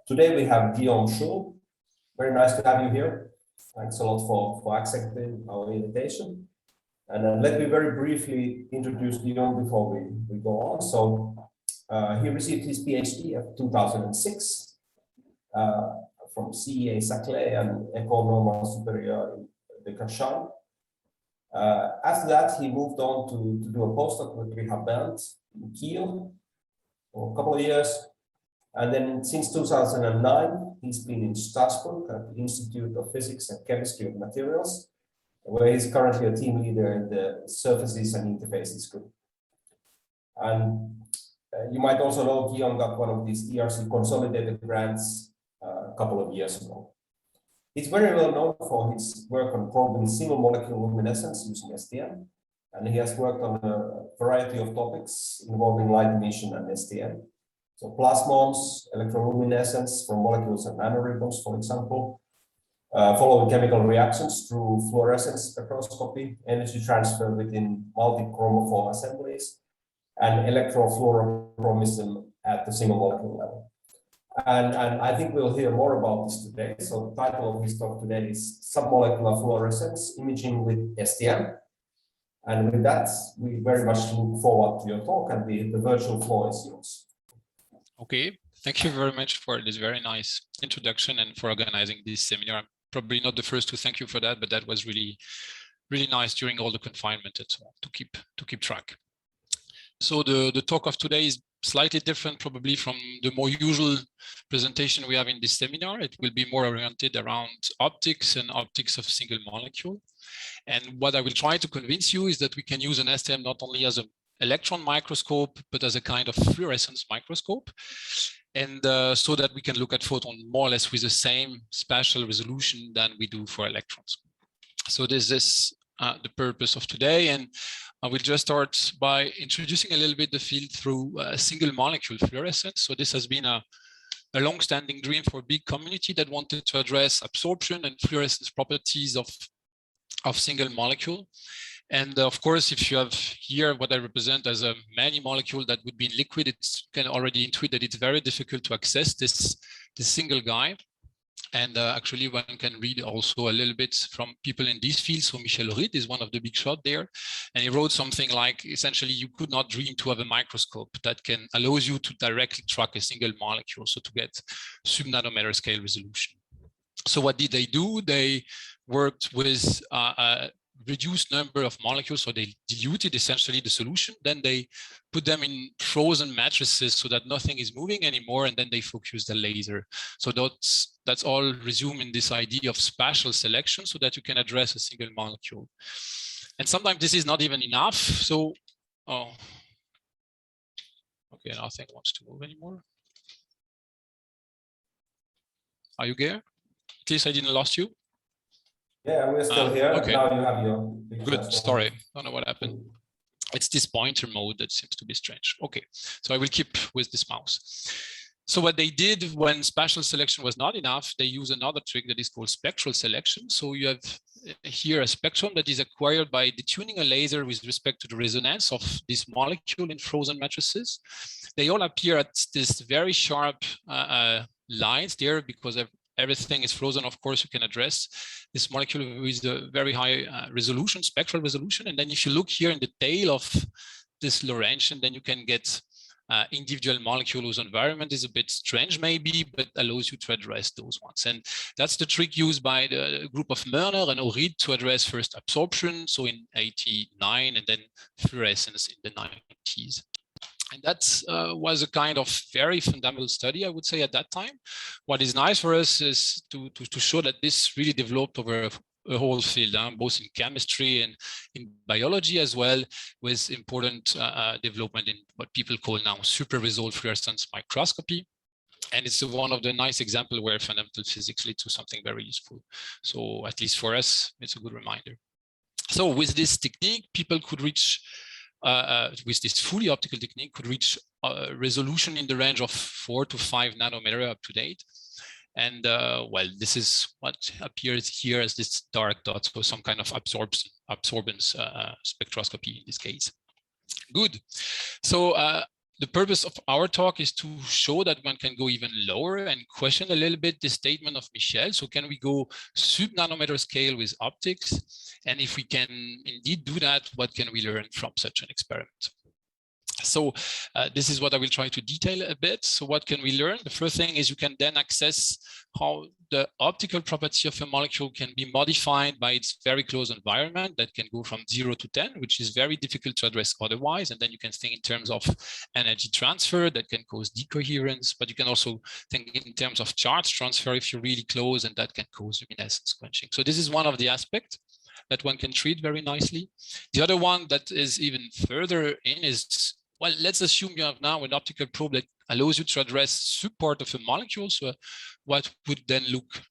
Today we have Guillaume Schull. Very nice to have you here. Thanks a lot for accepting our invitation. And let me very briefly introduce Guillaume before we go on. So he received his PhD in 2006 from CEA Saclay and École Normale Supérieure de Cachan. After that, he moved on to do a postdoc with Richard Berndt in Kiel for a couple of years. And then since 2009, he's been in Strasbourg at the Institute of Physics and Chemistry of Materials, where he's currently a team leader in the Surfaces and Interfaces group. And you might also know Guillaume got one of these ERC consolidated grants a couple of years ago. He's very well known for his work on probing single molecule luminescence using STM, and he has worked on a variety of topics involving light emission and STM. So plasmons, electroluminescence from molecules and nanoribbons, for example, following chemical reactions through fluorescence spectroscopy, energy transfer within multi-chromophore assemblies, and electrofluorochromism at the single molecule level. And I think we'll hear more about this today. So the title of his talk today is Submolecular Fluorescence Imaging with STM. And with that, we very much look forward to your talk, and the virtual floor is yours. Okay, thank you very much for this very nice introduction and for organizing this seminar. I'm probably not the first to thank you for that, but that was really nice during all the confinement and so on to keep track. So the talk of today is slightly different probably from the more usual presentation we have in this seminar. It will be more oriented around optics and optics of single molecule. And what I will try to convince you is that we can use an STM not only as an electron microscope, but as a kind of fluorescence microscope. And so that we can look at photons more or less with the same spatial resolution than we do for electrons. So this is the purpose of today. And I will just start by introducing a little bit the field through single molecule fluorescence. So this has been a long-standing dream for a big community that wanted to address absorption and fluorescence properties of single molecule. And of course, if you have here what I represent as a many molecule that would be in liquid, it can already intuit that it's very difficult to access this single guy. And actually, one can read also a little bit from people in this field. So Michel Ried is one of the big shot there. And he wrote something like, essentially, you could not dream to have a microscope that can allows you to directly track a single molecule, so to get sub-nanometer scale resolution. So what did they do? They worked with a reduced number of molecules, so they diluted essentially the solution. Then they put them in frozen matrices so that nothing is moving anymore, and then they focus the laser. So that's all resume in this idea of spatial selection so that you can address a single molecule. And sometimes this is not even enough. So, okay, nothing wants to move anymore. Are you there? At least I didn't lost you. Yeah, we're still here. Okay. Now you have your good. Sorry, I don't know what happened. It's this pointer mode that seems to be strange. Okay, so I will keep with this mouse. So what they did when spatial selection was not enough, they use another trick that is called spectral selection. So you have here a spectrum that is acquired by detuning a laser with respect to the resonance of this molecule in frozen matrices. They all appear at this very sharp lines there because everything is frozen. Of course, you can address this molecule with a very high resolution, spectral resolution. And then if you look here in the tail of this Laurentian, then you can get individual molecule whose environment is a bit strange maybe, but allows you to address those ones. And that's the trick used by the group of Mörner and Orid to address first absorption, so in 89, and then fluorescence in the 90s. And that was a kind of very fundamental study, I would say, at that time. What is nice for us is to show that this really developed over a whole field, both in chemistry and in biology as well, with important development in what people call now super resolved fluorescence microscopy. And it's one of the nice examples where fundamental physics lead to something very useful. So at least for us, it's a good reminder. So with this technique, people could reach with this fully optical technique, could reach resolution in the range of 4 to 5 nanometer up to date. And well, this is what appears here as this dark dot, so some kind of absorbance spectroscopy in this case. Good. So the purpose of our talk is to show that one can go even lower and question a little bit the statement of Michel. So can we go sub-nanometer scale with optics? And if we can indeed do that, what can we learn from such an experiment? So this is what I will try to detail a bit. So what can we learn? The first thing is you can then access how the optical property of a molecule can be modified by its very close environment that can go from 0 to 10, which is very difficult to address otherwise. And then you can think in terms of energy transfer that can cause decoherence, but you can also think in terms of charge transfer if you're really close, and that can cause luminescence quenching. So this is one of the aspects that one can treat very nicely. The other one that is even further in is, well, let's assume you have now an optical probe that allows you to address support of a molecule. So what would then look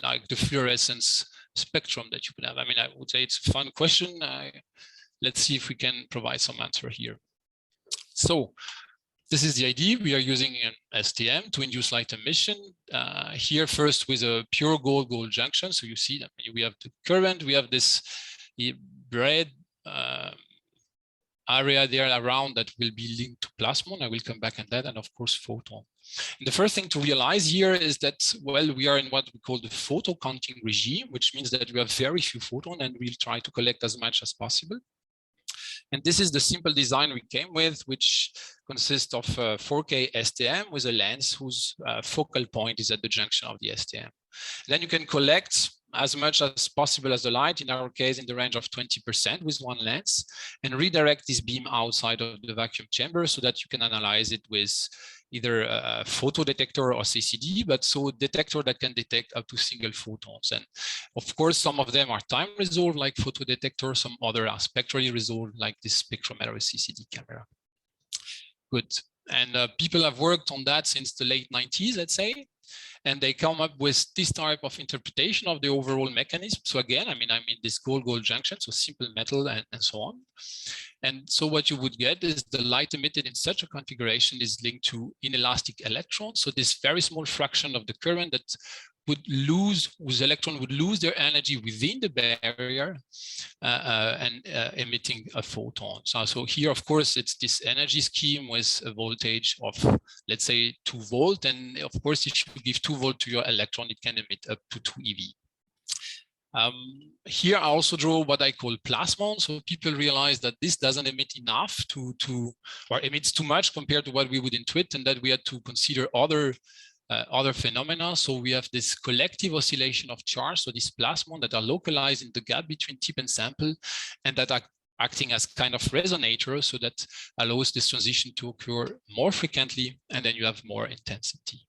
like the fluorescence spectrum that you could have? I mean, I would say it's a fun question. Let's see if we can provide some answer here. So this is the idea. We are using an STM to induce light emission. Here first with a pure gold junction. So you see that we have the current, we have this red area there around that will be linked to Plasmon. I will come back on that, and of course photon. And the first thing to realize here is that, well, we are in what we call the photo counting regime, which means that we have very few photons and we'll try to collect as much as possible. And this is the simple design we came with, which consists of a 4K STM with a lens whose focal point is at the junction of the STM. Then you can collect as much as possible as the light, in our case, in the range of 20% with one lens, and redirect this beam outside of the vacuum chamber so that you can analyze it with either a photo detector or CCD, but so a detector that can detect up to single photons. And of course, some of them are time resolved like photo detector, some other are spectrally resolved like this spectrometer CCD camera. Good. And people have worked on that since the late 90s, let's say. And they come up with this type of interpretation of the overall mechanism. So again, I mean this gold junction, so simple metal and so on. And so what you would get is the light emitted in such a configuration is linked to inelastic electrons. So this very small fraction of the current that would lose, whose electron would lose their energy within the barrier and emitting a photon. So here, of course, it's this energy scheme with a voltage of, let's say, 2 volts. And of course, if you give 2 volts to your electron, it can emit up to 2 eV. Here I also draw what I call plasmon. So people realize that this doesn't emit enough or emits too much compared to what we would intuit, and that we had to consider other phenomena. So we have this collective oscillation of charge, so these plasmon that are localized in the gap between tip and sample, and that are acting as kind of resonator, so that allows this transition to occur more frequently, and then you have more intensity.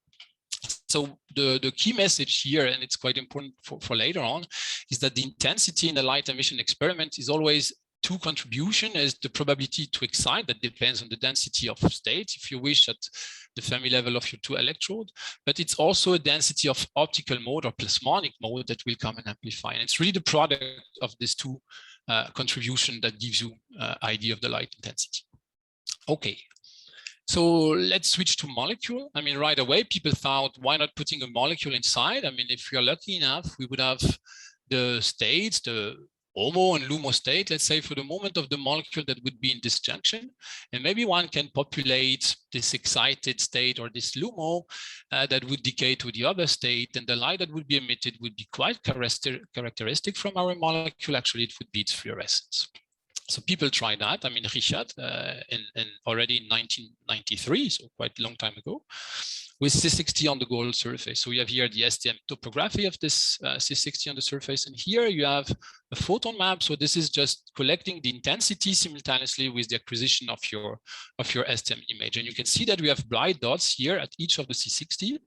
So the key message here, and it's quite important for later on, is that the intensity in the light emission experiment is always two contribution as the probability to excite that depends on the density of state, if you wish, at the Fermi level of your 2 electrode, but it's also a density of optical mode or plasmonic mode that will come and amplify. And it's really the product of these two contribution that gives you idea of the light intensity. Okay. So let's switch to molecule. I mean, right away, people thought, why not putting a molecule inside? I mean, if we are lucky enough, we would have the states, the HOMO and LUMO state, let's say, for the moment of the molecule that would be in this junction. And maybe one can populate this excited state or this LUMO that would decay to the other state. And the light that would be emitted would be quite characteristic from our molecule. Actually, it would be its fluorescence. So people tried that. I mean, Richard, already in 1993, so quite a long time ago, with C60 on the gold surface. So we have here the STM topography of this C60 on the surface. And here you have a photon map. So this is just collecting the intensity simultaneously with the acquisition of your STM image. And you can see that we have bright dots here at each of the C60.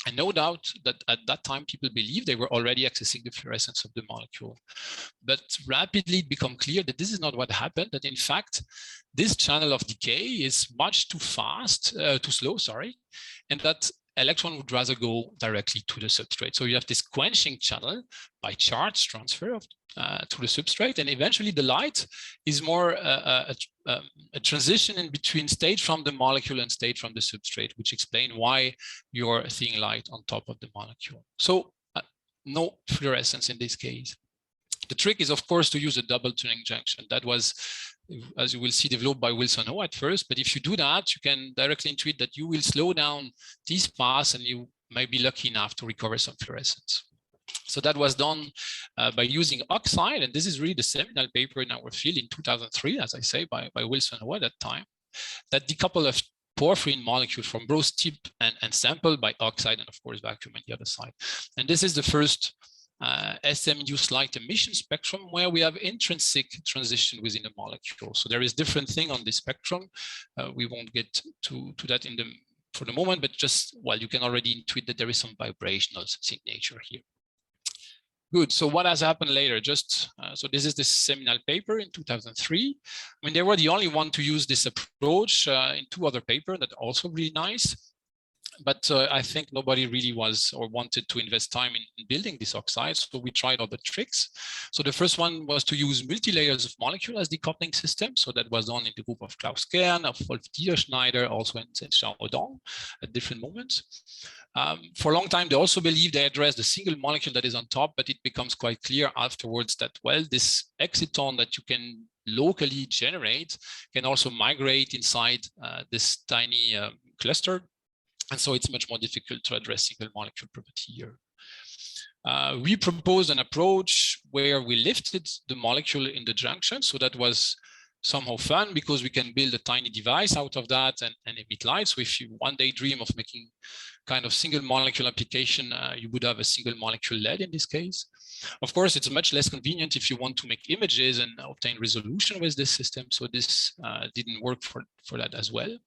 And no doubt that at that time, people believed they were already accessing the fluorescence of the molecule. But rapidly it became clear that this is not what happened, that in fact, this channel of decay is much too slow, and that electron would rather go directly to the substrate. So you have this quenching channel by charge transfer to the substrate, and eventually the light is more a transition in between state from the molecule and state from the substrate, which explain why you're seeing light on top of the molecule. So no fluorescence in this case. The trick is, of course, to use a double tuning junction. That was as you will see, developed by Wilson Ho at first. But if you do that, you can directly intuit that you will slow down these paths and you may be lucky enough to recover some fluorescence. So that was done by using oxide, and this is really the seminal paper in our field in 2003, as I say, by Wilson Ho at that time, that decouple of porphyrin molecule from both tip and sample by oxide, and of course vacuum on the other side. And this is the first SM-induced light emission spectrum where we have intrinsic transition within the molecule. So there is different thing on this spectrum. We won't get to that for the moment, but just, well, you can already intuit that there is some vibrational signature here. Good. So what has happened later? So this is the seminal paper in 2003. I mean, they were the only one to use this approach in 2 other papers that are also really nice. But I think nobody really was or wanted to invest time in building this oxide. So we tried other tricks. So the first one was to use multi-layers of molecule as decoupling system. So that was done in the group of Klaus Kern, of Wolf Dieterschneider, also in Zhenxiao Dong at different moments. For a long time, they also believed they addressed the single molecule that is on top, but it becomes quite clear afterwards that, well, this exciton that you can locally generate can also migrate inside this tiny cluster. And so it's much more difficult to address single molecule property here. We proposed an approach where we lifted the molecule in the junction. So that was somehow fun because we can build a tiny device out of that and emit light. So if you one day dream of making kind of single molecule application, you would have a single molecule LED in this case. Of course, it's much less convenient if you want to make images and obtain resolution with this system. So this didn't work for that as well.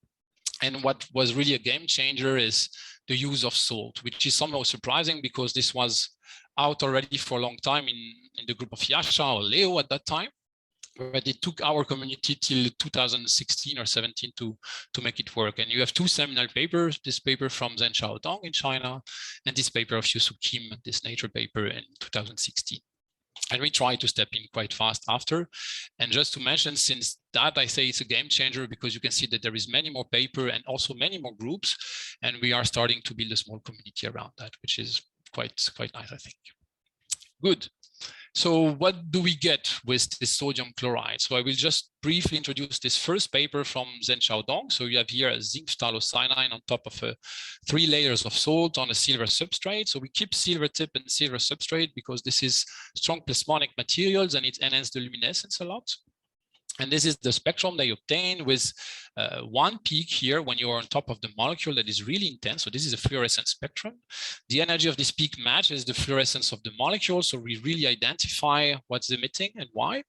And what was really a game changer is the use of salt, which is somehow surprising because this was out already for a long time in the group of Yasha or Leo at that time. But it took our community till 2016 or 17 to make it work. And you have 2 seminal papers, this paper from Zhenxiao Dong in China, and this paper of Yu-Soo Kim, this Nature paper in 2016. And we try to step in quite fast after. And just to mention, since that, I say it's a game changer because you can see that there is many more paper and also many more groups. And we are starting to build a small community around that, which is quite nice, I think. Good. So what do we get with this sodium chloride? So I will just briefly introduce this first paper from Zhenxiao Dong. So you have here a zinc phthalocyanine on top of 3 layers of salt on a silver substrate. So we keep silver tip and silver substrate because this is strong plasmonic materials and it enhances the luminescence a lot. And this is the spectrum they obtain with one peak here when you are on top of the molecule that is really intense. So this is a fluorescent spectrum. The energy of this peak matches the fluorescence of the molecule. So we really identify what's emitting and why.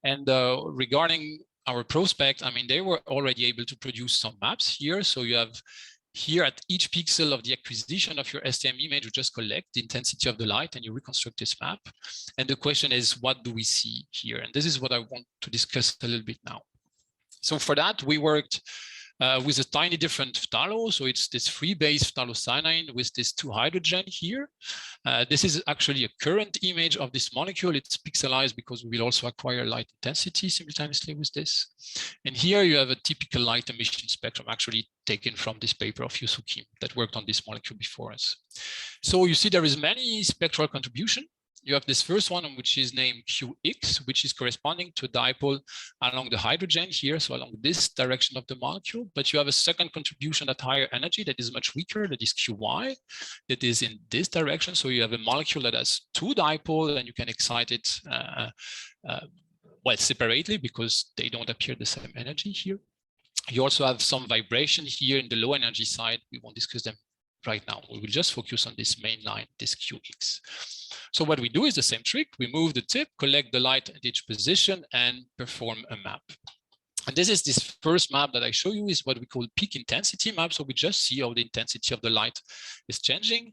And regarding our prospect, I mean, they were already able to produce some maps here. So you have here at each pixel of the acquisition of your STM image, you just collect the intensity of the light and you reconstruct this map. And the question is, what do we see here? And this is what I want to discuss a little bit now. So for that, we worked with a tiny different phthalo. So it's this 3-base phthalocyanine with this 2 hydrogen here. This is actually a current image of this molecule. It's pixelized because we will also acquire light intensity simultaneously with this. And here you have a typical light emission spectrum actually taken from this paper of Yu-Soo Kim that worked on this molecule before us. So you see there is many spectral contribution. You have this first one, which is named QX, which is corresponding to a dipole along the hydrogen here, so along this direction of the molecule. But you have a second contribution at higher energy that is much weaker, that is QY, that is in this direction. So you have a molecule that has 2 dipoles, and you can excite it well separately because they don't appear the same energy here. You also have some vibration here in the low energy side. We won't discuss them right now. We will just focus on this main line, this QX. So what we do is the same trick. We move the tip, collect the light at each position, and perform a map. And this first map that I show you is what we call peak intensity map. So we just see how the intensity of the light is changing.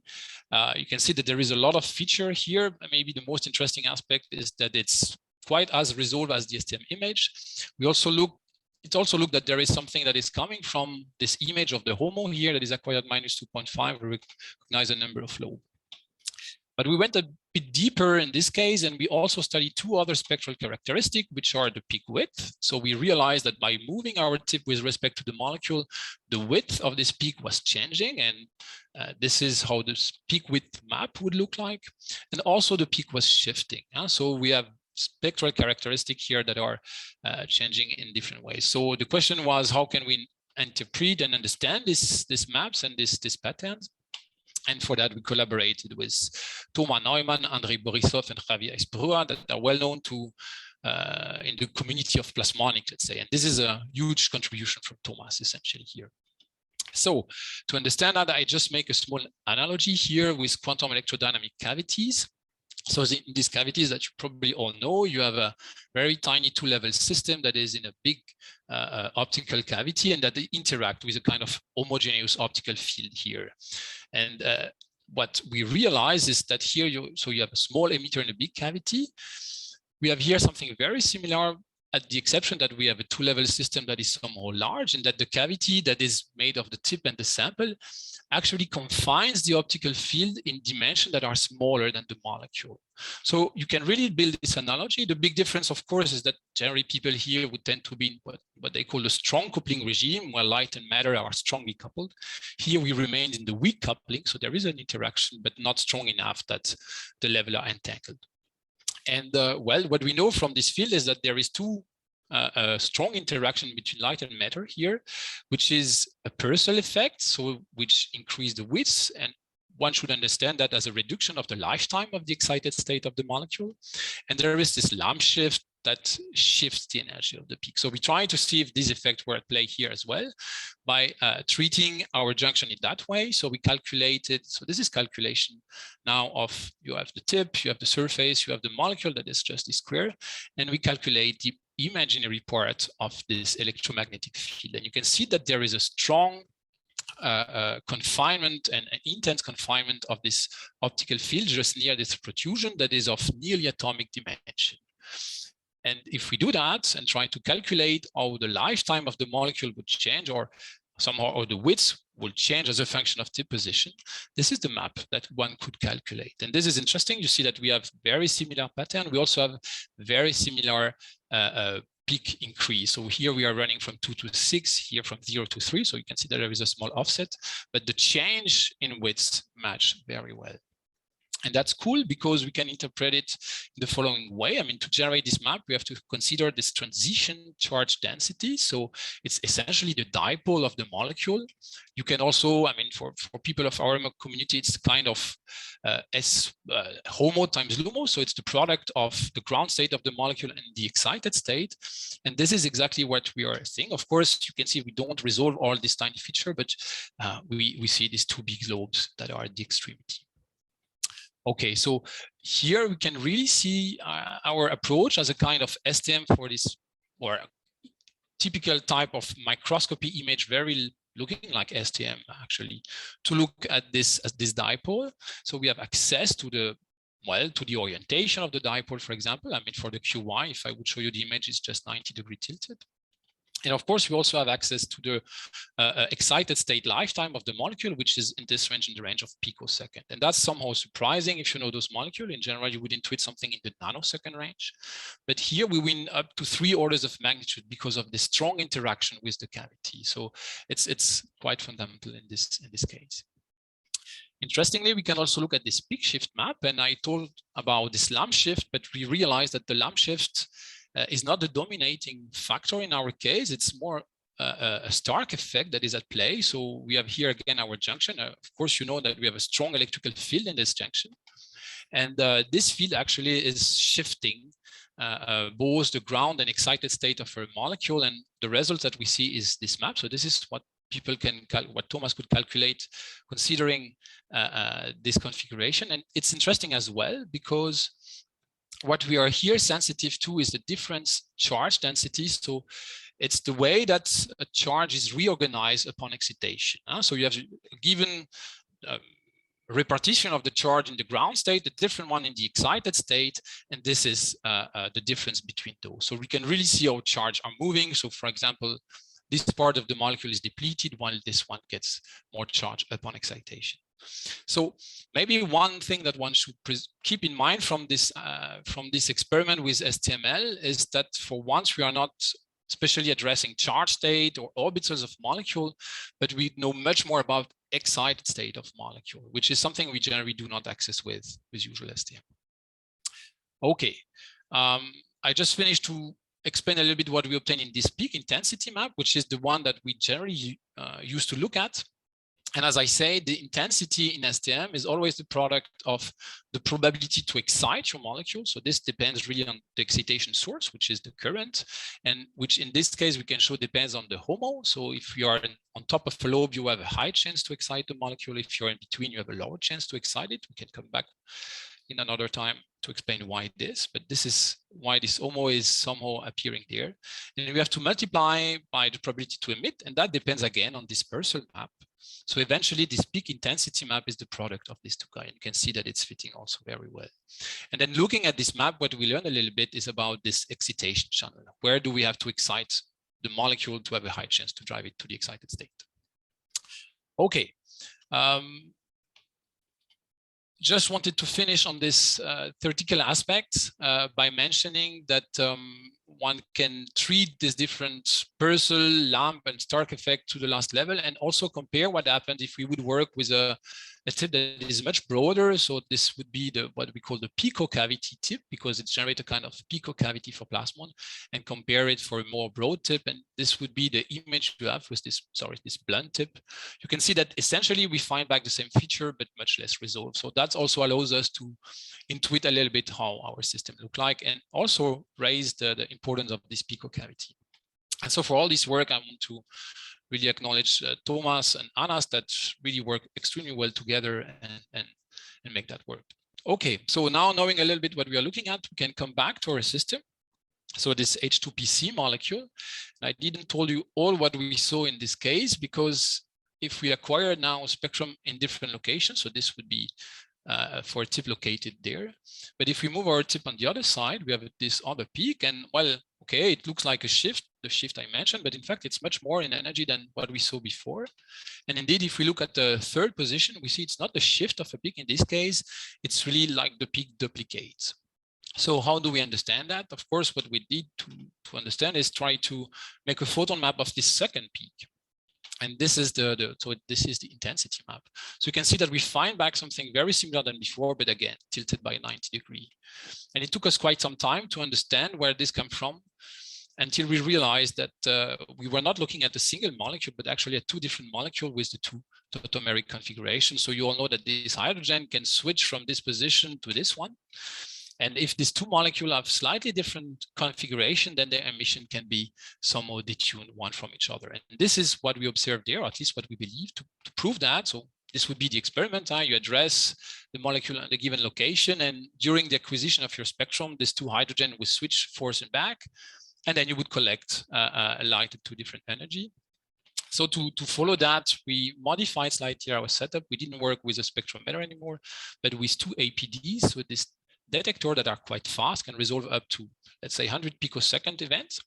You can see that there is a lot of feature here. Maybe the most interesting aspect is that it's quite as resolved as the STM image. We also look It also looked that there is something that is coming from this image of the HOMO here that is acquired -2.5. We recognize a number of low. But we went a bit deeper in this case, and we also studied 2 other spectral characteristics, which are the peak width. So we realized that by moving our tip with respect to the molecule, the width of this peak was changing. And this is how this peak width map would look like. And also the peak was shifting. So we have spectral characteristics here that are changing in different ways. So the question was, how can we interpret and understand these maps and these patterns? And for that, we collaborated with Thomas Neumann, Andrei Borisov, and Javier Esprua that are well known to in the community of plasmonic, let's say. And this is a huge contribution from Thomas, essentially here. So to understand that, I just make a small analogy here with quantum electrodynamic cavities. So in these cavities that you probably all know, you have a very tiny two-level system that is in a big optical cavity, and that they interact with a kind of homogeneous optical field here. And what we realize is that here, you have a small emitter in a big cavity. We have here something very similar, at the exception that we have a two-level system that is somehow large, and that the cavity that is made of the tip and the sample actually confines the optical field in dimensions that are smaller than the molecule. So you can really build this analogy. The big difference, of course, is that generally people here would tend to be in what they call the strong coupling regime, where light and matter are strongly coupled. Here we remain in the weak coupling, so there is an interaction, but not strong enough that the levels are entangled. And well, what we know from this field is that there is two strong interaction between light and matter here, which is a Purcell effect, so which increase the width, and one should understand that as a reduction of the lifetime of the excited state of the molecule. And there is this lamp shift that shifts the energy of the peak. So we try to see if these effects were at play here as well by treating our junction in that way. So we calculated, so this is calculation now of, you have the tip, you have the surface, you have the molecule that is just this square, and we calculate the imaginary part of this electromagnetic field. And you can see that there is a strong confinement and an intense confinement of this optical field just near this protrusion that is of nearly atomic dimension. And if we do that and try to calculate how the lifetime of the molecule would change, or somehow, or the width will change as a function of tip position, this is the map that one could calculate. And this is interesting. You see that we have very similar pattern. We also have very similar peak increase. So here we are running from 2 to 6, here from 0 to 3. So you can see that there is a small offset, but the change in width match very well. And that's cool because we can interpret it in the following way. I mean, to generate this map, we have to consider this transition charge density. So it's essentially the dipole of the molecule. You can also, I mean, for people of our community, it's kind of HOMO times LUMO. So it's the product of the ground state of the molecule and the excited state. And this is exactly what we are seeing. Of course, you can see we don't resolve all this tiny feature, but we see these two big lobes that are at the extremity. Okay, so here we can really see our approach as a kind of STM for this, or typical type of microscopy image, very looking like STM actually, to look at this as this dipole. So we have access to the, well, to the orientation of the dipole, for example. I mean, for the QY, if I would show you the image, it's just 90-degree tilted. And of course, we also have access to the excited state lifetime of the molecule, which is in this range, in the range of picosecond. And that's somehow surprising if you know those molecules. In general, you would intuit something in the nanosecond range. But here we win up to 3 orders of magnitude because of the strong interaction with the cavity. So it's quite fundamental in this case. Interestingly, we can also look at this peak shift map. And I told about this lamp shift, but we realized that the lamp shift is not the dominating factor in our case. It's more a Stark effect that is at play. So we have here again our junction. Of course, you know that we have a strong electrical field in this junction. And this field actually is shifting both the ground and excited state of a molecule. And the result that we see is this map. So this is what people can, what Thomas could calculate considering this configuration. And it's interesting as well, because what we are here sensitive to is the difference charge density. So it's the way that a charge is reorganized upon excitation. So you have a given repartition of the charge in the ground state, the different one in the excited state, and this is the difference between those. So we can really see how charge are moving. So for example, this part of the molecule is depleted while this one gets more charge upon excitation. So maybe one thing that one should keep in mind from this experiment with STML is that for once we are not especially addressing charge state or orbitals of molecule, but we know much more about excited state of molecule, which is something we generally do not access with usual STM. Okay, I just finished to explain a little bit what we obtained in this peak intensity map, which is the one that we generally used to look at. And as I say, the intensity in STM is always the product of the probability to excite your molecule. So this depends really on the excitation source, which is the current, and which in this case we can show depends on the HOMO. So if you are on top of a lobe, you have a high chance to excite the molecule. If you're in between, you have a lower chance to excite it. We can come back in another time to explain why this, but this is why this HOMO is somehow appearing there. And we have to multiply by the probability to emit, and that depends again on dispersal map. So eventually this peak intensity map is the product of these two guys. You can see that it's fitting also very well. And then looking at this map, what we learn a little bit is about this excitation channel. Where do we have to excite the molecule to have a high chance to drive it to the excited state? Okay. Just wanted to finish on this theoretical aspect by mentioning that one can treat this different Purcell, lamp, and Stark effect to the last level, and also compare what happened if we would work with a tip that is much broader. So this would be what we call the picocavity tip, because it generates a kind of picocavity for Plasmon, and compare it for a more broad tip. And this would be the image you have with this, this blunt tip. You can see that essentially we find back the same feature, but much less resolved. So that also allows us to intuit a little bit how our system look like, and also raise the importance of this picocavity. And so for all this work, I want to really acknowledge Thomas and Anas that really work extremely well together and make that work. Okay, so now knowing a little bit what we are looking at, we can come back to our system. So this H2PC molecule, I didn't told you all what we saw in this case, because if we acquire now a spectrum in different locations, so this would be for a tip located there. But if we move our tip on the other side, we have this other peak, and well, okay, it looks like a shift, the shift I mentioned, but in fact, it's much more in energy than what we saw before. And indeed, if we look at the third position, we see it's not the shift of a peak in this case, it's really like the peak duplicates. So how do we understand that? Of course, what we did to understand is try to make a photon map of this second peak. And this is this is the intensity map. So you can see that we find back something very similar than before, but again, tilted by 90 degrees. And it took us quite some time to understand where this comes from, until we realized that we were not looking at a single molecule, but actually at two different molecules with the two tautomeric configurations. So you all know that this hydrogen can switch from this position to this one. And if these two molecules have slightly different configuration, then their emission can be somehow detuned one from each other. And this is what we observed there, or at least what we believe to prove that. So this would be the experiment. You address the molecule at a given location, and during the acquisition of your spectrum, these two hydrogen will switch forth and back, and then you would collect a light at two different energy. So to follow that, we modified slightly our setup. We didn't work with a spectrometer anymore, but with two APDs, with this detector that are quite fast, can resolve up to, let's say, 100 picosecond events.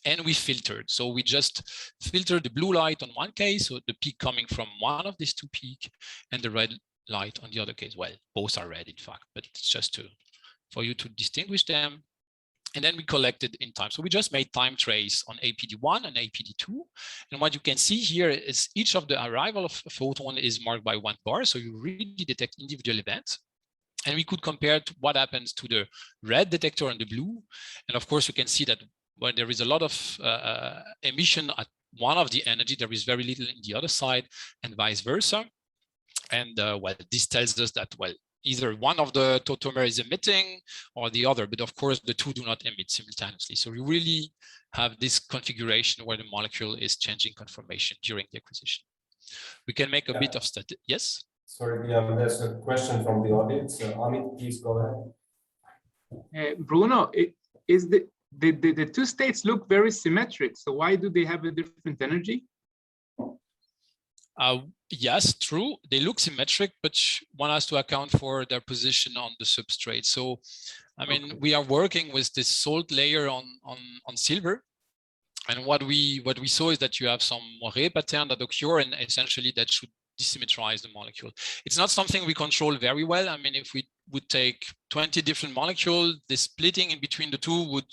And we filtered. So we just filtered the blue light on one case, so the peak coming from one of these two peaks, and the red light on the other case. Well, both are red, in fact, but it's just for you to distinguish them. And then we collected in time. So we just made time trace on APD1 and APD2. And what you can see here is each of the arrival of a photon is marked by one bar. So you really detect individual events. And we could compare to what happens to the red detector and the blue. And of course, you can see that when there is a lot of emission at one of the energy, there is very little in the other side, and vice versa. And well, this tells us that, well, either one of the tautomers is emitting or the other, but of course the two do not emit simultaneously. So we really have this configuration where the molecule is changing conformation during the acquisition. We can make a bit of study. Yes? Sorry, there's a question from the audience. Amit, please go ahead. Bruno, is the two states look very symmetric. So why do they have a different energy? Yes, true. They look symmetric, but one has to account for their position on the substrate. So, I mean, we are working with this salt layer on silver. And what we saw is that you have some moire pattern that occur, and essentially that should desymmetrize the molecule. It's not something we control very well. I mean, if we would take 20 different molecules, the splitting in between the two would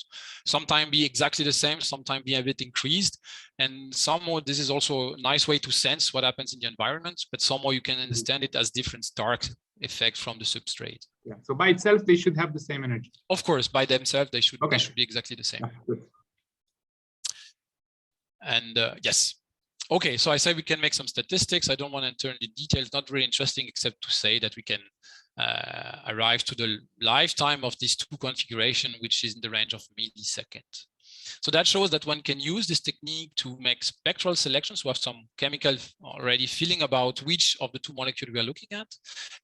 sometimes be exactly the same, sometimes be a bit increased. And somehow this is also a nice way to sense what happens in the environment, but somehow you can understand it as different Stark effect from the substrate. Yeah. So by itself, they should have the same energy. Of course, by themselves, they should Okay. be exactly the same. Yeah, good. And yes. Okay, so I say we can make some statistics. I don't want to enter into details, not really interesting, except to say that we can arrive to the lifetime of these two configurations, which is in the range of milliseconds. So that shows that one can use this technique to make spectral selections. We have some chemical already feeling about which of the two molecules we are looking at,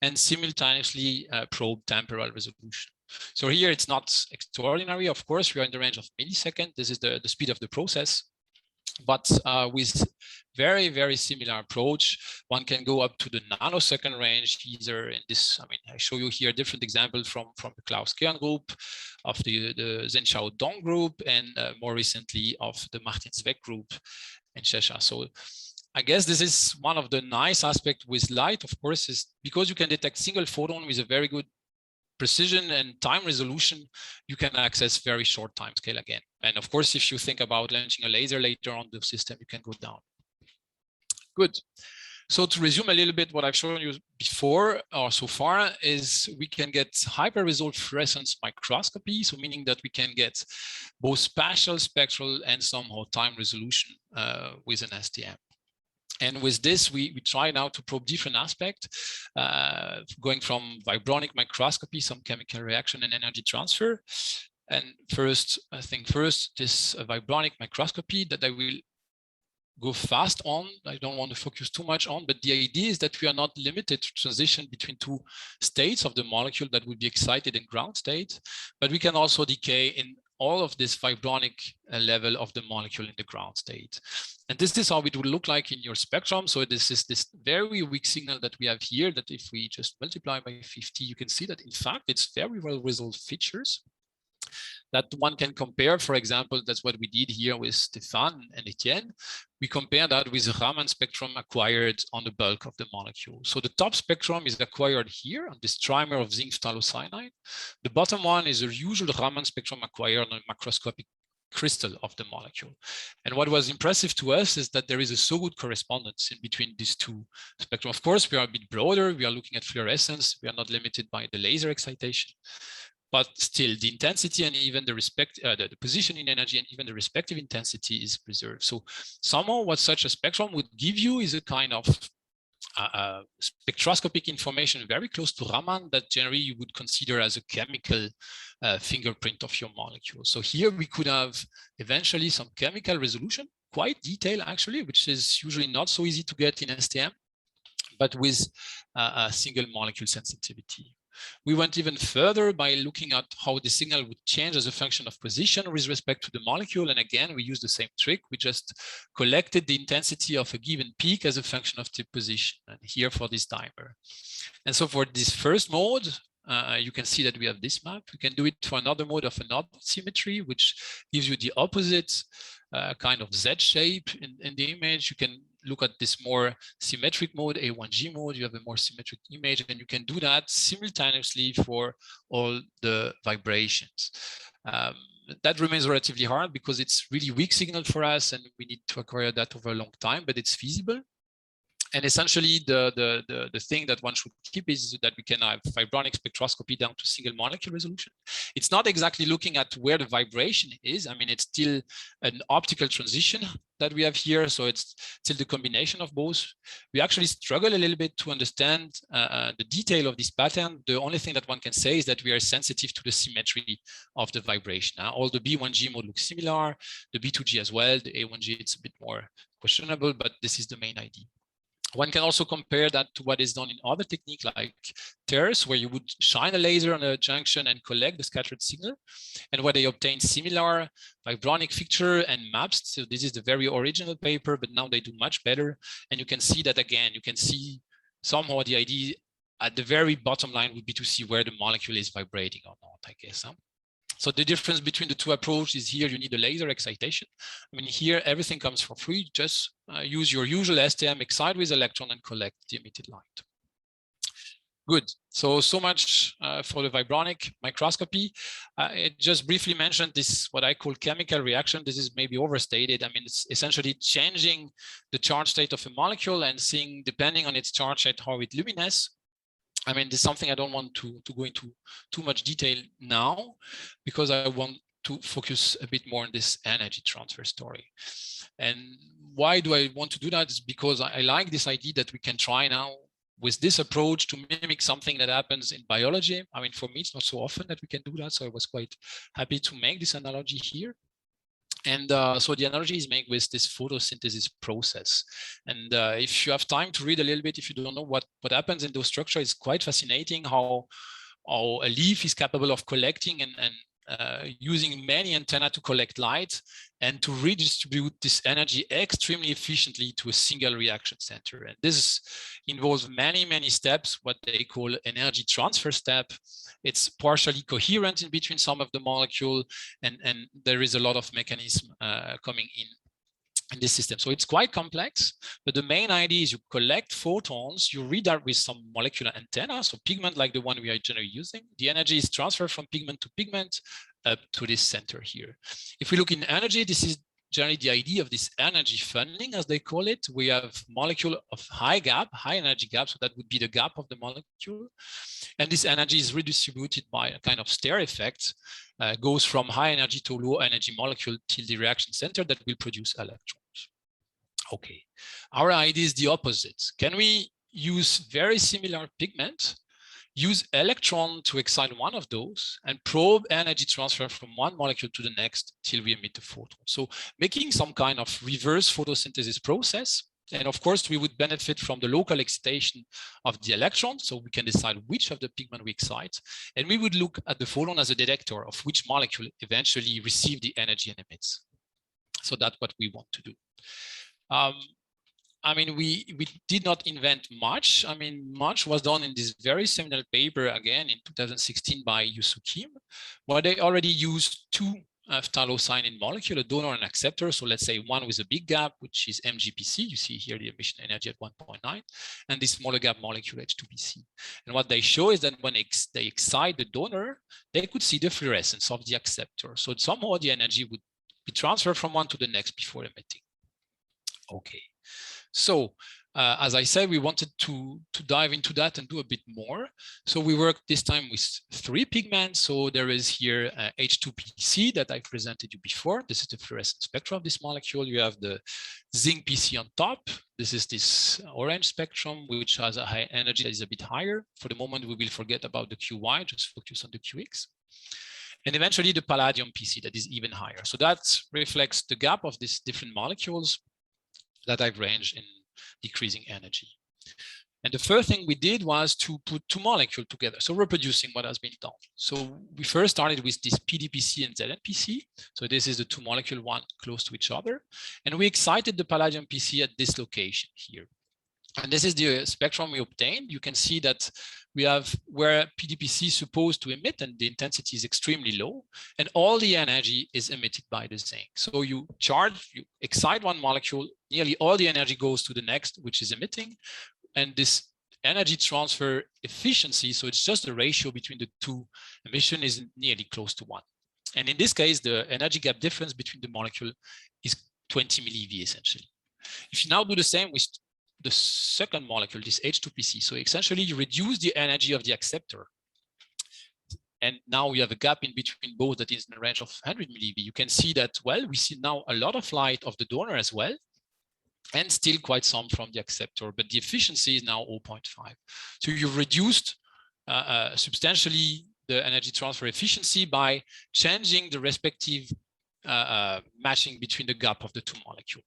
and simultaneously probe temporal resolution. So here it's not extraordinary. Of course, we are in the range of milliseconds. This is the speed of the process. But with very, very similar approach, one can go up to the nanosecond range, either in this, I mean, I show you here a different example from the Klaus-Kern group, of the Zhenxiao Dong group, and more recently of the Martin Zweck group in Cheshire. So I guess this is one of the nice aspects with light, of course, is because you can detect single photon with a very good precision and time resolution, you can access very short time scale again. And of course, if you think about launching a laser later on the system, you can go down. Good. So to resume a little bit what I've shown you before or so far is we can get hyper-resolved fluorescence microscopy. So meaning that we can get both spatial, spectral, and somehow time resolution with an STM. And with this, we try now to probe different aspects, going from vibronic microscopy, some chemical reaction and energy transfer. And first, I think this vibronic microscopy that I will go fast on. I don't want to focus too much on, but the idea is that we are not limited to transition between two states of the molecule that would be excited in ground state, but we can also decay in all of this vibronic level of the molecule in the ground state. And this is how it would look like in your spectrum. So this is this very weak signal that we have here, that if we just multiply by 50, you can see that in fact, it's very well resolved features that one can compare. For example, that's what we did here with Stéphane and Etienne. We compare that with the Raman spectrum acquired on the bulk of the molecule. So the top spectrum is acquired here on this trimer of zinc phthalocyanide. The bottom one is a usual Raman spectrum acquired on a macroscopic crystal of the molecule. And what was impressive to us is that there is a so good correspondence in between these two spectrum. Of course, we are a bit broader. We are looking at fluorescence. We are not limited by the laser excitation. But still, the intensity and even the positioning energy and even the respective intensity is preserved. So somehow what such a spectrum would give you is a kind of spectroscopic information very close to Raman that generally you would consider as a chemical fingerprint of your molecule. So here we could have eventually some chemical resolution, quite detailed actually, which is usually not so easy to get in STM, but with a single molecule sensitivity. We went even further by looking at how the signal would change as a function of position with respect to the molecule. And again, we used the same trick. We just collected the intensity of a given peak as a function of the position, and here for this dimer. And so for this first mode, you can see that we have this map. We can do it for another mode of another symmetry, which gives you the opposite kind of Z shape in the image. You can look at this more symmetric mode, A1G mode, you have a more symmetric image, and you can do that simultaneously for all the vibrations. That remains relatively hard because it's really weak signal for us and we need to acquire that over a long time, but it's feasible. And essentially, the thing that one should keep is that we can have vibronic spectroscopy down to single molecule resolution. It's not exactly looking at where the vibration is. I mean, it's still an optical transition that we have here. So it's still the combination of both. We actually struggle a little bit to understand the detail of this pattern. The only thing that one can say is that we are sensitive to the symmetry of the vibration. All the B1G mode looks similar, the B2G as well, the A1G, it's a bit more questionable, but this is the main idea. One can also compare that to what is done in other techniques like TERS, where you would shine a laser on a junction and collect the scattered signal, and where they obtain similar vibronic fixture and maps. So this is the very original paper, but now they do much better. And you can see that again, you can see somehow the idea at the very bottom line would be to see where the molecule is vibrating or not, I guess. Huh? So the difference between the two approaches is here you need a laser excitation. I mean, here everything comes for free. Just use your usual STM, excite with electron and collect the emitted light. Good. So much for the vibronic microscopy. I just briefly mentioned this, what I call chemical reaction. This is maybe overstated. I mean, it's essentially changing the charge state of a molecule and seeing, depending on its charge state, how it luminesces. I mean, this is something I don't want to go into too much detail now, because I want to focus a bit more on this energy transfer story. And why do I want to do that? Is because I like this idea that we can try now with this approach to mimic something that happens in biology. I mean, for me, it's not so often that we can do that. So I was quite happy to make this analogy here. And so the analogy is made with this photosynthesis process. And if you have time to read a little bit, if you don't know what happens in those structures, it's quite fascinating how a leaf is capable of collecting and using many antennae to collect light and to redistribute this energy extremely efficiently to a single reaction center. And this involves many, many steps, what they call energy transfer step. It's partially coherent in between some of the molecule, and there is a lot of mechanism coming in this system. So it's quite complex, but the main idea is you collect photons, you redirect with some molecular antenna, so pigment like the one we are generally using. The energy is transferred from pigment to pigment up to this center here. If we look in energy, this is generally the idea of this energy funneling, as they call it. We have molecule of high energy gap, so that would be the gap of the molecule. And this energy is redistributed by a kind of stair effect, goes from high energy to low energy molecule till the reaction center that will produce electrons. Okay, our idea is the opposite. Can we use very similar pigment, use electron to excite one of those, and probe energy transfer from one molecule to the next till we emit the photon? So making some kind of reverse photosynthesis process. And of course, we would benefit from the local excitation of the electron, so we can decide which of the pigment we excite. And we would look at the photon as a detector of which molecule eventually receive the energy and emits. So that's what we want to do. I mean, we did not invent much. I mean, much was done in this very seminal paper, again, in 2016 by Kim, where they already used two phthalocyanine molecule, a donor and acceptor. So let's say one with a big gap, which is MGPC. You see here the emission energy at 1.9, and this smaller gap molecule H2PC. And what they show is that when they excite the donor, they could see the fluorescence of the acceptor. So somehow the energy would be transferred from one to the next before emitting. Okay. So as I said, we wanted to dive into that and do a bit more. So we worked this time with 3 pigments. So there is here H2PC that I presented you before. This is the fluorescent spectrum of this molecule. You have the zinc PC on top. This is this orange spectrum, which has a high energy that is a bit higher. For the moment, we will forget about the QY, just focus on the QX. And eventually the palladium PC that is even higher. So that reflects the gap of these different molecules that I've ranged in decreasing energy. And the first thing we did was to put 2 molecules together, so reproducing what has been done. So we first started with this PDPC and ZNPC. So this is the 2 molecules, one close to each other. And we excited the palladium PC at this location here. And this is the spectrum we obtained. You can see that we have where PDPC is supposed to emit, and the intensity is extremely low, and all the energy is emitted by the zinc. So you excite one molecule, nearly all the energy goes to the next, which is emitting, and this energy transfer efficiency, so it's just the ratio between the 2 emission, is nearly close to 1. And in this case, the energy gap difference between the molecule is 20 millieV essentially. If you now do the same with the second molecule, this H2PC, so essentially you reduce the energy of the acceptor. And now we have a gap in between both that is in the range of 100 millieV. You can see that, well, we see now a lot of light of the donor as well, and still quite some from the acceptor, but the efficiency is now 0.5. So you've reduced substantially the energy transfer efficiency by changing the respective matching between the gap of the 2 molecules.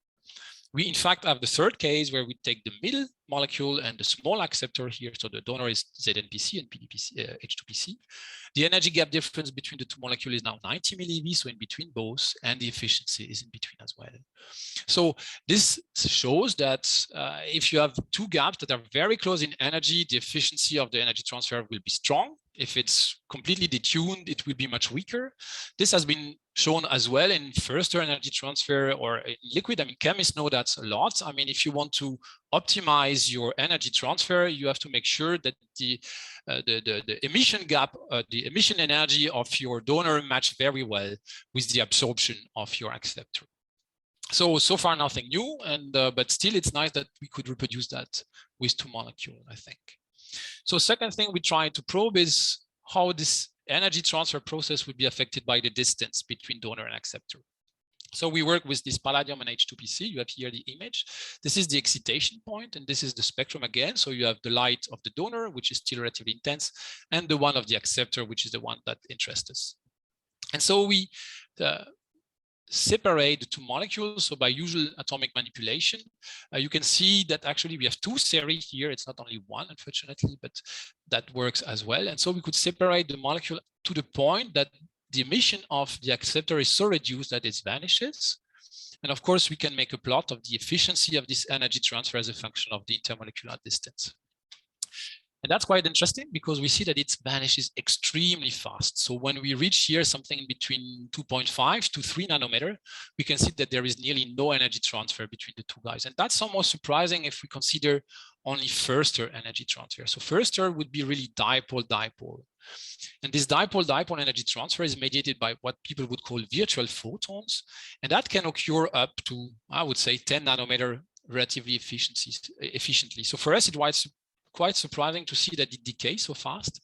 We in fact have the third case where we take the middle molecule and the small acceptor here. So the donor is ZNPC and PDPC, H2PC. The energy gap difference between the 2 molecules is now 90 millieV, so in between both, and the efficiency is in between as well. So this shows that if you have 2 gaps that are very close in energy, the efficiency of the energy transfer will be strong. If it's completely detuned, it will be much weaker. This has been shown as well in first-order energy transfer or in liquid. I mean, chemists know that a lot. I mean, if you want to optimize your energy transfer, you have to make sure that the emission gap, the emission energy of your donor match very well with the absorption of your acceptor. So far nothing new, and but still it's nice that we could reproduce that with 2 molecules, I think. So second thing we try to probe is how this energy transfer process would be affected by the distance between donor and acceptor. So we work with this palladium and H2PC. You have here the image. This is the excitation point, and this is the spectrum again. So you have the light of the donor, which is still relatively intense, and the one of the acceptor, which is the one that interests us. And so we separate the two molecules. So by usual atomic manipulation, you can see that actually we have two series here. It's not only one, unfortunately, but that works as well. And so we could separate the molecule to the point that the emission of the acceptor is so reduced that it vanishes. And of course, we can make a plot of the efficiency of this energy transfer as a function of the intermolecular distance. And that's quite interesting because we see that it vanishes extremely fast. So when we reach here something in between 2.5 to 3 nanometer, we can see that there is nearly no energy transfer between the two guys. And that's somewhat surprising if we consider only first-order energy transfer. So first-order would be really dipole-dipole. And this dipole-dipole energy transfer is mediated by what people would call virtual photons. And that can occur up to, I would say, 10 nanometer relatively efficiently. So for us, it was quite surprising to see that it decays so fast.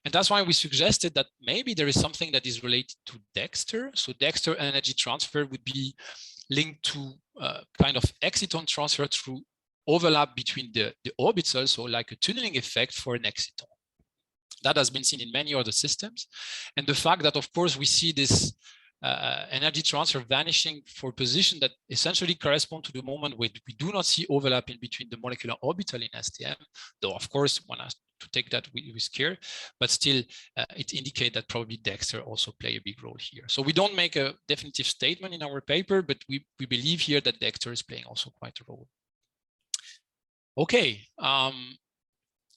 And that's why we suggested that maybe there is something that is related to Dexter. So Dexter energy transfer would be linked to kind of exciton transfer through overlap between the orbitals, so like a tunneling effect for an exciton. That has been seen in many other systems. And the fact that, of course, we see this energy transfer vanishing for position that essentially correspond to the moment where we do not see overlap in between the molecular orbital in STM, though, of course, one has to take that with care, but still it indicates that probably Dexter also play a big role here. So we don't make a definitive statement in our paper, but we believe here that Dexter is playing also quite a role. Okay.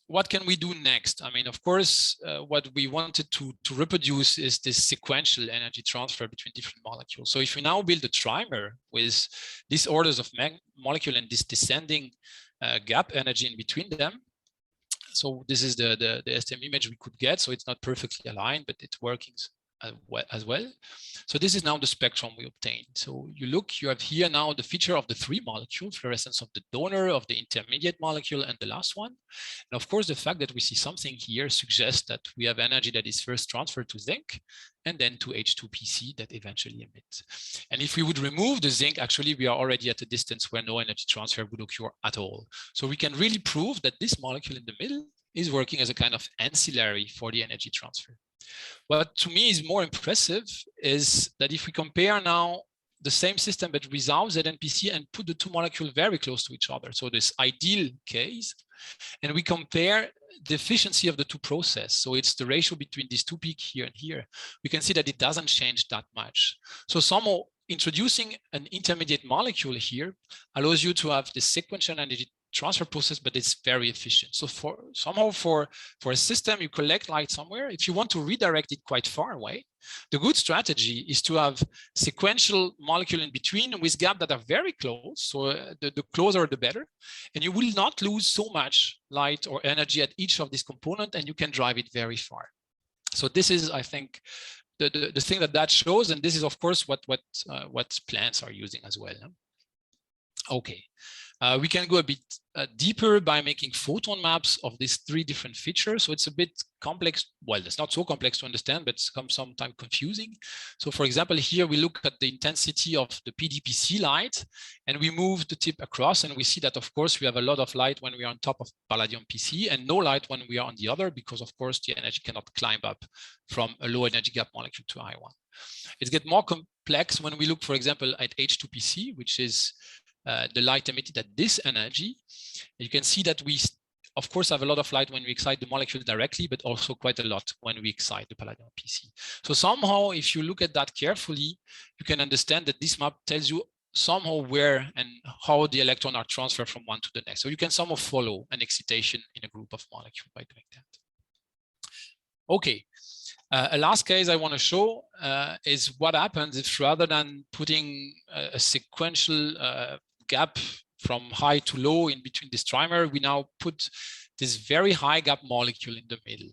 What can we do next? I mean, of course, what we wanted to reproduce is this sequential energy transfer between different molecules. So if we now build a trimer with these orders of molecule and this descending gap energy in between them, so this is the STM image we could get. So it's not perfectly aligned, but it's working as well. So this is now the spectrum we obtained. So you have here now the feature of the three molecules, fluorescence of the donor, of the intermediate molecule, and the last one. And of course, the fact that we see something here suggests that we have energy that is first transferred to zinc and then to H2PC that eventually emits. And if we would remove the zinc, actually, we are already at a distance where no energy transfer would occur at all. So we can really prove that this molecule in the middle is working as a kind of ancillary for the energy transfer. What to me is more impressive is that if we compare now the same system but without ZNPC and put the two molecules very close to each other, so this ideal case, and we compare the efficiency of the two processes, so it's the ratio between these two peaks here and here, we can see that it doesn't change that much. So somehow introducing an intermediate molecule here allows you to have the sequential energy transfer process, but it's very efficient. So for a system, you collect light somewhere. If you want to redirect it quite far away, the good strategy is to have sequential molecule in between with gaps that are very close. So the closer, the better. And you will not lose so much light or energy at each of these components, and you can drive it very far. So this is, I think, the thing that shows, and this is, of course, what plants are using as well. Okay. We can go a bit deeper by making photon maps of these three different features. So it's a bit complex. Well, it's not so complex to understand, but it's sometimes confusing. So for example, here we look at the intensity of the PDPC light, and we move the tip across, and we see that, of course, we have a lot of light when we are on top of palladium PC and no light when we are on the other, because, of course, the energy cannot climb up from a low energy gap molecule to a high one. It gets more complex when we look, for example, at H2PC, which is the light emitted at this energy. You can see that we, of course, have a lot of light when we excite the molecule directly, but also quite a lot when we excite the palladium PC. So somehow, if you look at that carefully, you can understand that this map tells you somehow where and how the electrons are transferred from one to the next. So you can somehow follow an excitation in a group of molecules by doing that. Okay. A last case I want to show is what happens if, rather than putting a sequential gap from high to low in between this trimer, we now put this very high gap molecule in the middle.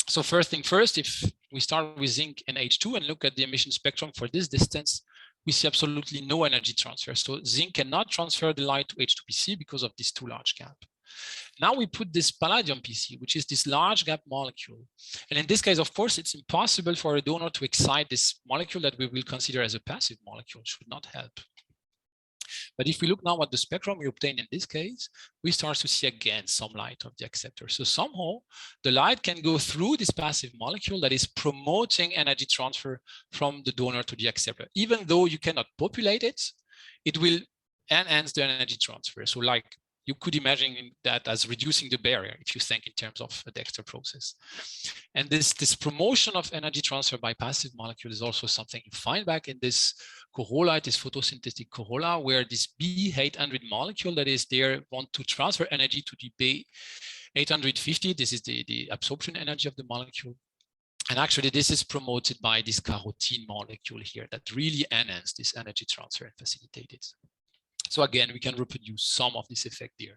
So first thing first, if we start with zinc and H2 and look at the emission spectrum for this distance, we see absolutely no energy transfer. So zinc cannot transfer the light to H2PC because of this too large gap. Now we put this palladium PC, which is this large gap molecule. And in this case, of course, it's impossible for a donor to excite this molecule that we will consider as a passive molecule, should not help. But if we look now at the spectrum we obtain in this case, we start to see again some light of the acceptor. So somehow the light can go through this passive molecule that is promoting energy transfer from the donor to the acceptor. Even though you cannot populate it, it will enhance the energy transfer. So like you could imagine that as reducing the barrier if you think in terms of a Dexter process. And this promotion of energy transfer by passive molecule is also something you find back in this corolla, this photosynthetic corolla, where this B800 molecule that is there want to transfer energy to the B850. This is the absorption energy of the molecule. And actually this is promoted by this carotene molecule here that really enhance this energy transfer and facilitate it. So again, we can reproduce some of this effect there.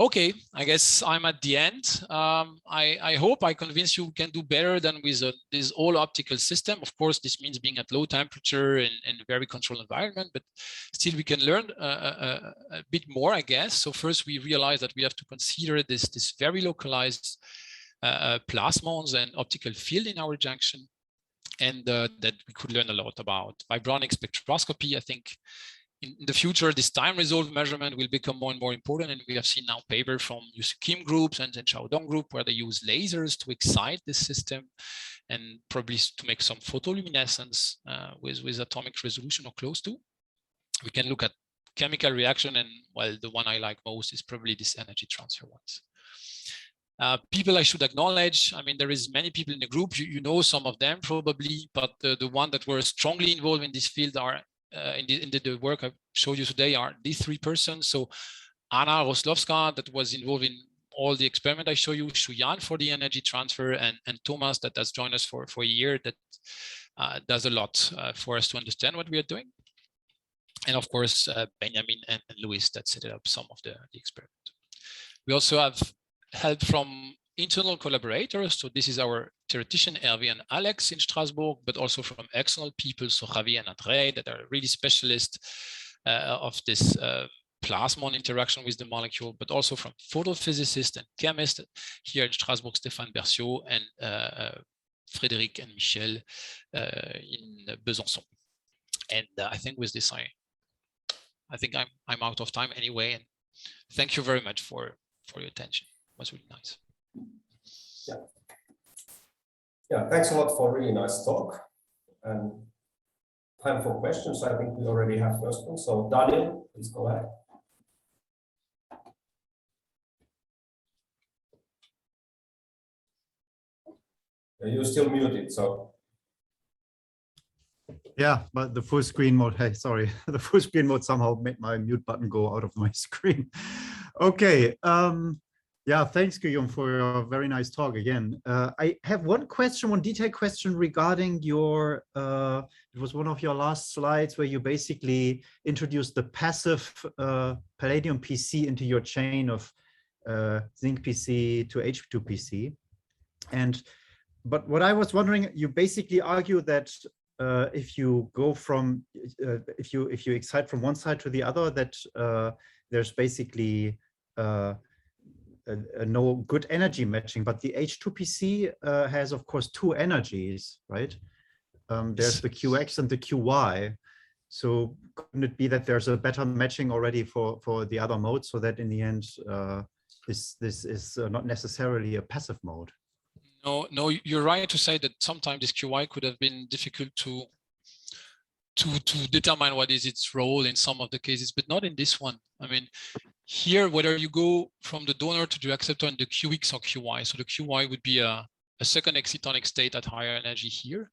Okay, I guess I'm at the end. I hope I convinced you can do better than with this all optical system. Of course, this means being at low temperature and a very controlled environment, but still we can learn a bit more, I guess. So first we realize that we have to consider this very localized plasmons and optical field in our junction, and that we could learn a lot about vibronic spectroscopy. I think in the future, this time resolved measurement will become more and more important. And we have seen now paper from Yusu Kim groups and then Xiaodong group where they use lasers to excite this system and probably to make some photoluminescence with atomic resolution or close to. We can look at chemical reaction, and well, the one I like most is probably this energy transfer ones. People I should acknowledge, I mean, there is many people in the group, you know some of them probably, but the one that were strongly involved in this field are in the work I showed you today are these three persons. So Anna Roslovska, that was involved in all the experiment I show you, Shuyan for the energy transfer, and Thomas that has joined us for a year that does a lot for us to understand what we are doing. And of course, Benjamin and Louis that set up some of the experiment. We also have help from internal collaborators. So this is our theoretician Hervé and Alex in Strasbourg, but also from external people, so Javi and André, that are really specialists of this plasmon interaction with the molecule, but also from photophysicists and chemists here in Strasbourg, Stéphane Berciot and Frédéric and Michel in Besançon. And I think with this, I think I'm out of time anyway. And thank you very much for your attention. It was really nice. Yeah, thanks a lot for a really nice talk. And time for questions. I think we already have first one. So Daniel, please go ahead. You're still muted, so. Yeah, but the full screen mode, hey, sorry, the full screen mode somehow made my mute button go out of my screen. Okay. Yeah, thanks, Guillaume, for your very nice talk again. I have one question, one detailed question regarding your, it was one of your last slides where you basically introduced the passive palladium PC into your chain of zinc PC to H2 PC. But what I was wondering, you basically argue that if you go from, if you excite from one side to the other, that there's basically no good energy matching, but the H2PC has, of course, two energies, right? There's the QX and the QY. So couldn't it be that there's a better matching already for the other mode, so that in the end, this is not necessarily a passive mode? No, you're right to say that sometimes this QY could have been difficult to determine what is its role in some of the cases, but not in this one. I mean, here, whether you go from the donor to the acceptor in the QX or QY, so the QY would be a second excitonic state at higher energy here.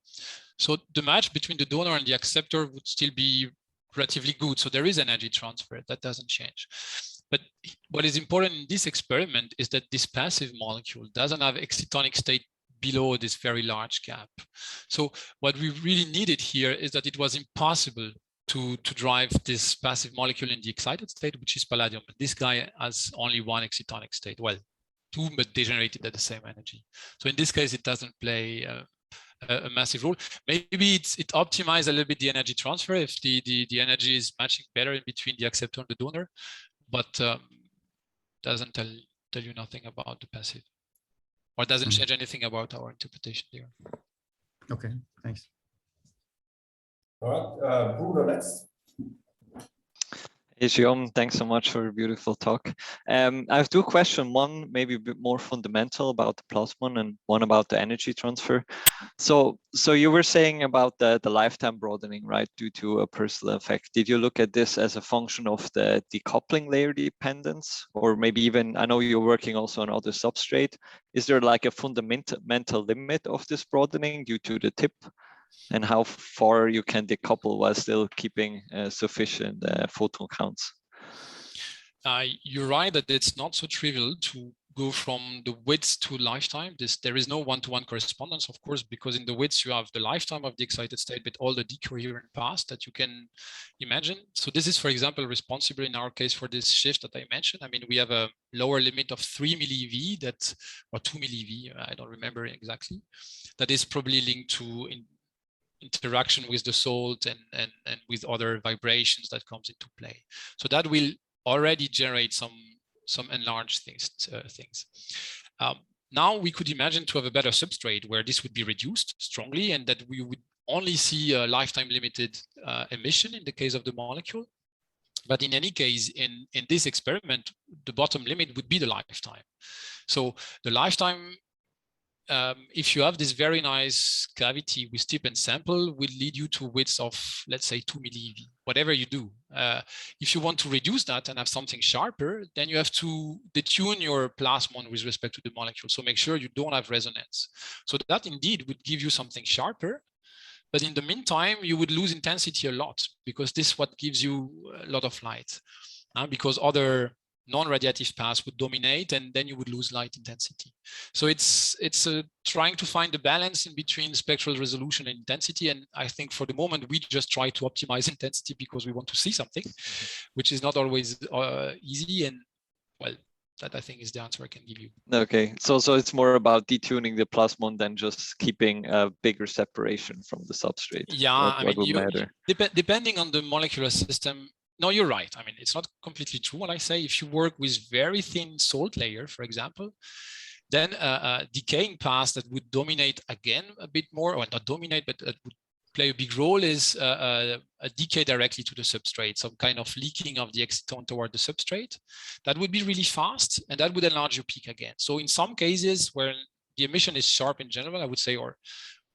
So the match between the donor and the acceptor would still be relatively good. So there is energy transfer, that doesn't change. But what is important in this experiment is that this passive molecule doesn't have excitonic state below this very large gap. So what we really needed here is that it was impossible to drive this passive molecule in the excited state, which is palladium. But this guy has only one excitonic state. Well, two, but degenerated at the same energy. So in this case, it doesn't play a massive role. Maybe it optimizes a little bit the energy transfer if the energy is matching better in between the acceptor and the donor. But doesn't tell you nothing about the passive, or doesn't change anything about our interpretation there. Okay, thanks. All right, Bruno, next. Hey, Guillaume, thanks so much for a beautiful talk. I have two questions, one maybe a bit more fundamental about the Plasmon and one about the energy transfer. So you were saying about the lifetime broadening, right, due to a Purcell effect. Did you look at this as a function of the decoupling layer dependence, or maybe even, I know you're working also on other substrate. Is there like a fundamental limit of this broadening due to the tip? And how far you can decouple while still keeping sufficient photon counts? You're right that it's not so trivial to go from the width to lifetime. There is no one-to-one correspondence, of course, because in the width you have the lifetime of the excited state with all the decoherent paths that you can imagine. So this is, for example, responsible in our case for this shift that I mentioned. I mean, we have a lower limit of 3 millieV or 2 millieV, I don't remember exactly, that is probably linked to interaction with the salt and with other vibrations that comes into play. So that will already generate some enlarged things. Now we could imagine to have a better substrate where this would be reduced strongly and that we would only see a lifetime limited emission in the case of the molecule. But in any case, in this experiment, the bottom limit would be the lifetime. So the lifetime, if you have this very nice cavity with tip and sample, will lead you to widths of, let's say, 2 millieV, whatever you do. If you want to reduce that and have something sharper, then you have to detune your plasmon with respect to the molecule. So make sure you don't have resonance. So that indeed would give you something sharper. But in the meantime, you would lose intensity a lot because this is what gives you a lot of light. Because other non-radiative paths would dominate and then you would lose light intensity. So it's trying to find the balance in between spectral resolution and intensity. And I think for the moment, we just try to optimize intensity because we want to see something, which is not always easy. And well, that I think is the answer I can give you. Okay, so it's more about detuning the plasmon than just keeping a bigger separation from the substrate. Yeah, I mean, depending on the molecular system. No, you're right. I mean, it's not completely true what I say. If you work with very thin salt layer, for example, then decaying paths that would dominate again a bit more, or not dominate, but would play a big role is a decay directly to the substrate, some kind of leaking of the exciton toward the substrate. That would be really fast, and that would enlarge your peak again. So in some cases where the emission is sharp in general, I would say, or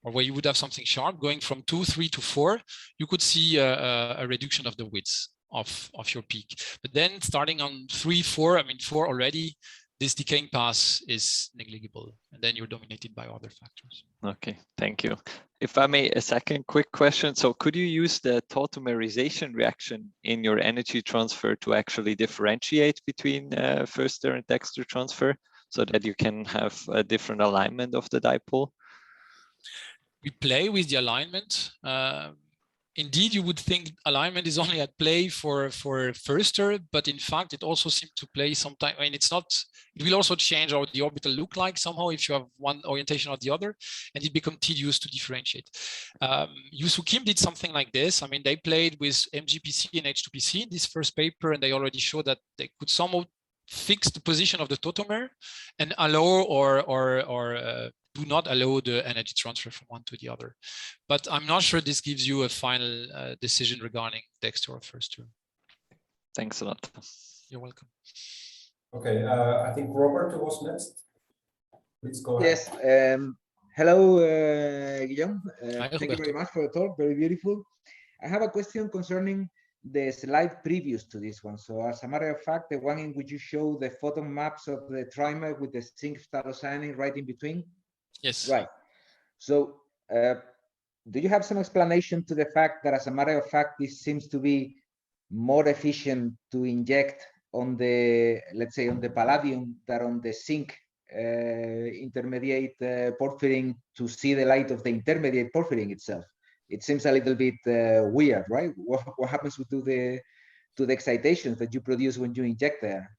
where you would have something sharp going from 2, 3 to 4, you could see a reduction of the width of your peak. But then starting on 3, 4, I mean 4 already, this decaying path is negligible, and then you're dominated by other factors. Okay, thank you. If I may, a second quick question. So could you use the tautomerization reaction in your energy transfer to actually differentiate between Foerster and Dexter transfer so that you can have a different alignment of the dipole? We play with the alignment. Indeed, you would think alignment is only at play for Foerster, but in fact, it also seems to play sometime. I mean, it's not. It will also change how the orbital look like somehow if you have one orientation or the other, and it becomes tedious to differentiate. Yusu Kim did something like this. I mean, they played with MGPC and H2PC in this first paper, and they already showed that they could somehow fix the position of the tautomer and allow or do not allow the energy transfer from one to the other. But I'm not sure this gives you a final decision regarding Dexter or Foerster. Thanks a lot. You're welcome. Okay, I think Robert was next. Please go ahead. Yes. Hello, Guillaume. Hi, thank you very much for the talk. Very beautiful. I have a question concerning the slide previous to this one. So as a matter of fact, the one in which you show the photon maps of the trimer with the zinc phthalocyanine right in between. Yes. Right. So do you have some explanation to the fact that as a matter of fact, this seems to be more efficient to inject on the, let's say, on the palladium than on the zinc intermediate porphyrin to see the light of the intermediate porphyrin itself? It seems a little bit weird, right? What happens to the excitations that you produce when you inject there?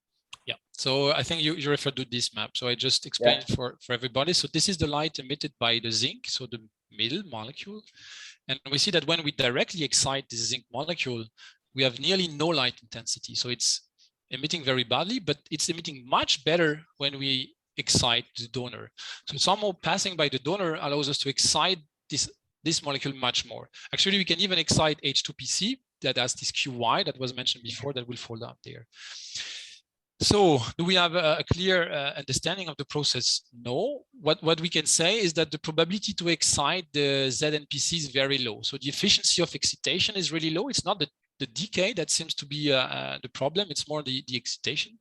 Yeah, so I think you referred to this map. So I just explained for everybody. So this is the light emitted by the zinc, so the middle molecule. And we see that when we directly excite the zinc molecule, we have nearly no light intensity. So it's emitting very badly, but it's emitting much better when we excite the donor. So somehow passing by the donor allows us to excite this molecule much more. Actually, we can even excite H2PC that has this QY that was mentioned before that will fall down there. So do we have a clear understanding of the process? No. What we can say is that the probability to excite the ZNPC is very low. So the efficiency of excitation is really low. It's not the decay that seems to be the problem. It's more the excitation.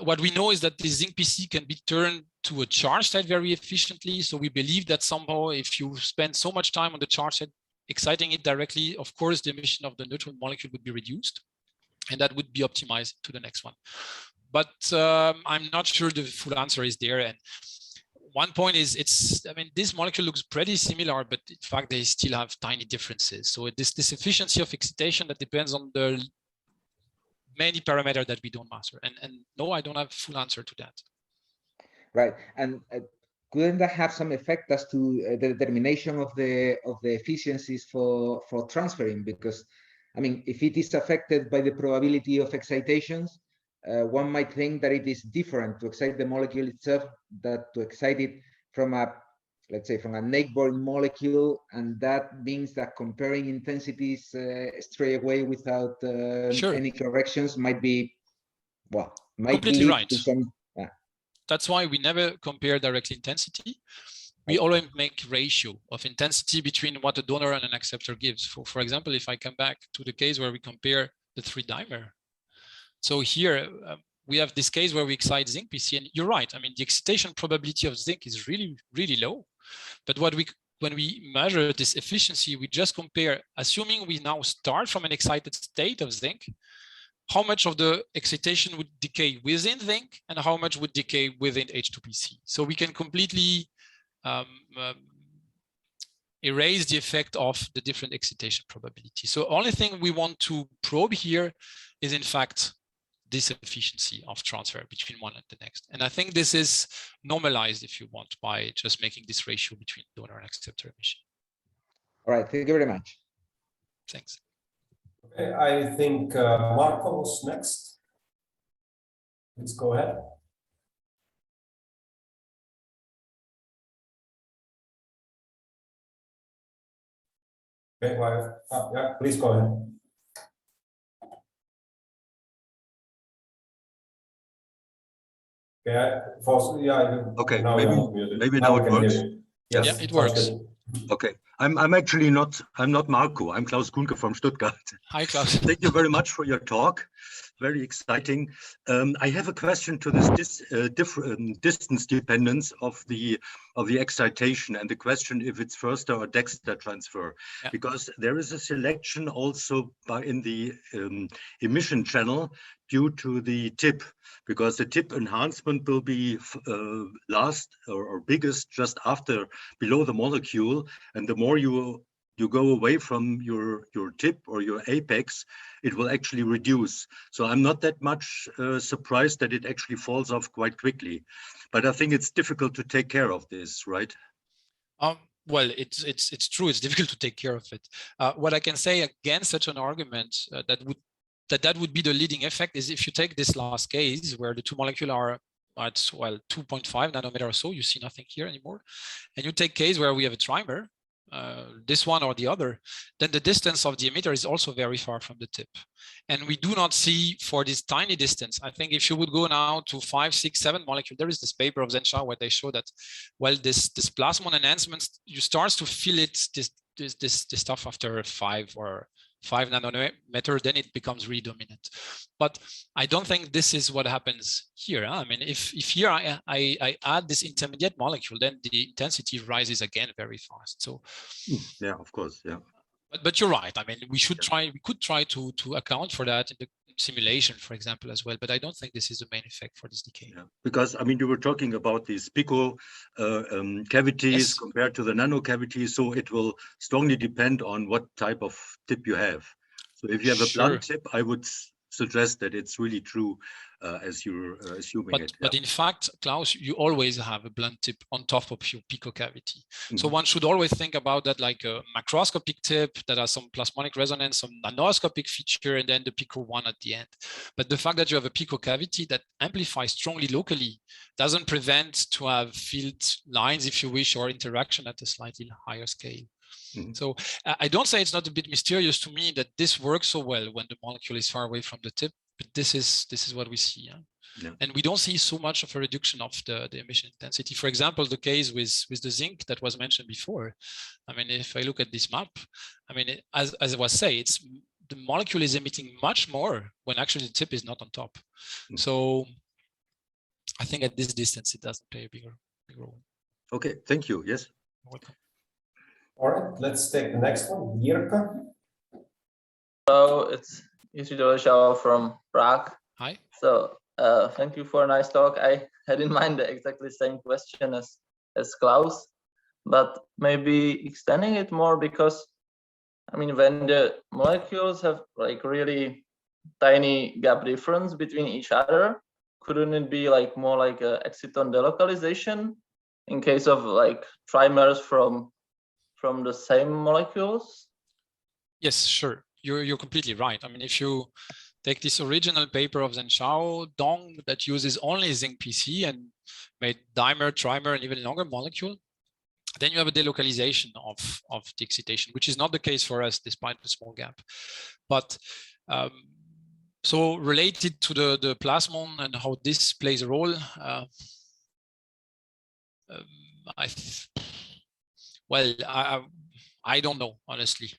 What we know is that the zinc PC can be turned to a charge state very efficiently. So we believe that somehow if you spend so much time on the charge state, exciting it directly, of course, the emission of the neutral molecule would be reduced. And that would be optimized to the next one. But I'm not sure the full answer is there. And one point is I mean, this molecule looks pretty similar, but in fact, they still have tiny differences. So this efficiency of excitation that depends on the many parameters that we don't master. And no, I don't have full answer to that. Right. And couldn't that have some effect as to the determination of the efficiencies for transferring? Because I mean, if it is affected by the probability of excitations, one might think that it is different to excite the molecule itself than to excite it from a, let's say, from a neighboring molecule, and that means that comparing intensities straight away without Sure. any corrections might be, well, might completely lead right. to some. That's why we never compare directly intensity. We always make ratio of intensity between what a donor and an acceptor gives. For example, if I come back to the case where we compare the 3-dimer. So here we have this case where we excite zinc PC, and you're right. I mean, the excitation probability of zinc is really, really low. But when we measure this efficiency, we just compare, assuming we now start from an excited state of zinc, how much of the excitation would decay within zinc and how much would decay within H2PC. So we can completely erase the effect of the different excitation probability. So only thing we want to probe here is in fact this efficiency of transfer between one and the next. And I think this is normalized, if you want, by just making this ratio between donor and acceptor emission. All right, thank you very much. Thanks. Okay, I think Marco was next. Please go ahead. Okay, well, yeah, please go ahead. Okay, now maybe now it works. Yes, yeah, it works. Okay, I'm actually not Marco. I'm Klaus Kuhnke from Stuttgart. Hi, Klaus. Thank you very much for your talk. Very exciting. I have a question to this different distance dependence of the excitation, and the question if it's Förster or Dexter transfer, because there is a selection also in the emission channel due to the tip, because the tip enhancement will be last or biggest just after below the molecule, and the more you go away from your tip or your apex, it will actually reduce. So I'm not that much surprised that it actually falls off quite quickly, but I think it's difficult to take care of this, right? Well, it's true. It's difficult to take care of it. What I can say against such an argument that would be the leading effect is if you take this last case where the two molecules are at 2.5 nanometer or so, you see nothing here anymore, and you take case where we have a trimer, this one or the other, then the distance of the emitter is also very far from the tip. And we do not see for this tiny distance. I think if you would go now to 5, 6, 7 molecule, there is this paper of Zensha where they show that, well, this plasmon enhancements, you start to feel it, this stuff after 5 nanometer, then it becomes really dominant. But I don't think this is what happens here. I mean, if here I add this intermediate molecule, then the intensity rises again very fast. So yeah, of course, yeah. But you're right. I mean, we could try to account for that in the simulation, for example, as well. But I don't think this is the main effect for this decay. Yeah, because I mean, you were talking about these pico cavities compared to the nano cavities, so it will strongly depend on what type of tip you have. So if you have a blunt tip, I would suggest that it's really true as you're assuming it. But in fact, Klaus, you always have a blunt tip on top of your pico cavity. So Mhm. one should always think about that like a macroscopic tip that has some plasmonic resonance, some nanoscopic feature, and then the pico one at the end. But the fact that you have a pico cavity that amplifies strongly locally doesn't prevent to have field lines, if you wish, or interaction at a slightly higher scale. Mhm. So I don't say it's not a bit mysterious to me that this works so well when the molecule is far away from the tip, but this is what we see. Yeah? Yeah. And we don't see so much of a reduction of the emission intensity. For example, the case with the zinc that was mentioned before. I mean, if I look at this map, I mean, as I was saying, the molecule is emitting much more when actually the tip is not on top. So I think at this distance, it doesn't play a bigger role. Okay, thank you. Yes. You're welcome. All right, let's take the next one, Jirka. So it's Isidore Schauer from Prague. Hi. So thank you for a nice talk. I had in mind the exactly same question as Klaus, but maybe extending it more, because I mean, when the molecules have like really tiny gap difference between each other, couldn't it be like more like a exciton delocalization in case of like trimers from the same molecules? Yes, sure. You're completely right. I mean, if you take this original paper of Zhenshao Dong that uses only zinc PC and made dimer, trimer, and even longer molecule, then you have a delocalization of the excitation, which is not the case for us despite the small gap. But so related to the plasmon and how this plays a role, I don't know, honestly.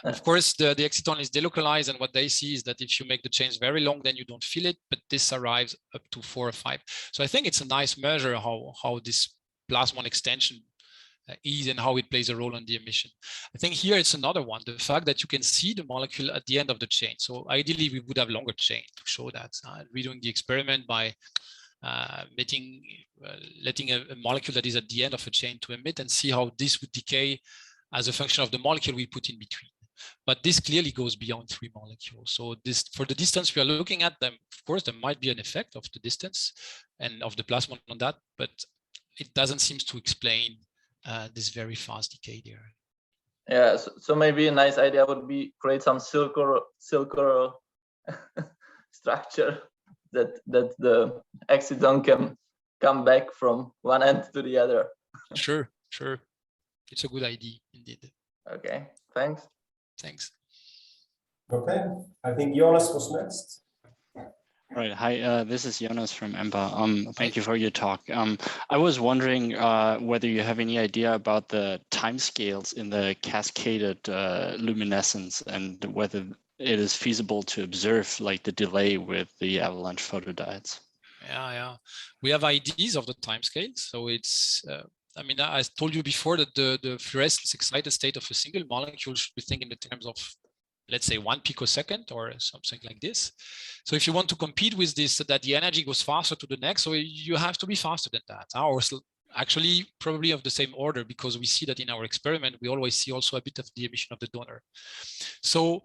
Of course, the exciton is delocalized, and what they see is that if you make the chains very long, then you don't feel it, but this arrives up to 4 or 5. So I think it's a nice measure how this plasmon extension is and how it plays a role on the emission. I think here it's another one, the fact that you can see the molecule at the end of the chain. So ideally, we would have longer chain to show that. Redoing the experiment by letting a molecule that is at the end of a chain to emit and see how this would decay as a function of the molecule we put in between. But this clearly goes beyond 3 molecules. So this, for the distance we are looking at them, of course, there might be an effect of the distance and of the plasmon on that, but it doesn't seem to explain this very fast decay there. Yeah, so maybe a nice idea would be create some silker structure that the exciton can come back from one end to the other. Sure. It's a good idea indeed. Okay, thanks. Thanks. Okay, I think Jonas was next. All right. Hi, this is Jonas from EMPA. Thank you for your talk. I was wondering whether you have any idea about the timescales in the cascaded luminescence and whether it is feasible to observe like the delay with the avalanche photodiodes. Yeah. We have ideas of the timescales. So it's, I mean, I told you before that the fluorescence excited state of a single molecule should be thinking in terms of, let's say, 1 picosecond or something like this. So if you want to compete with this, that the energy goes faster to the next, so you have to be faster than that. Or actually probably of the same order, because we see that in our experiment, we always see also a bit of the emission of the donor. So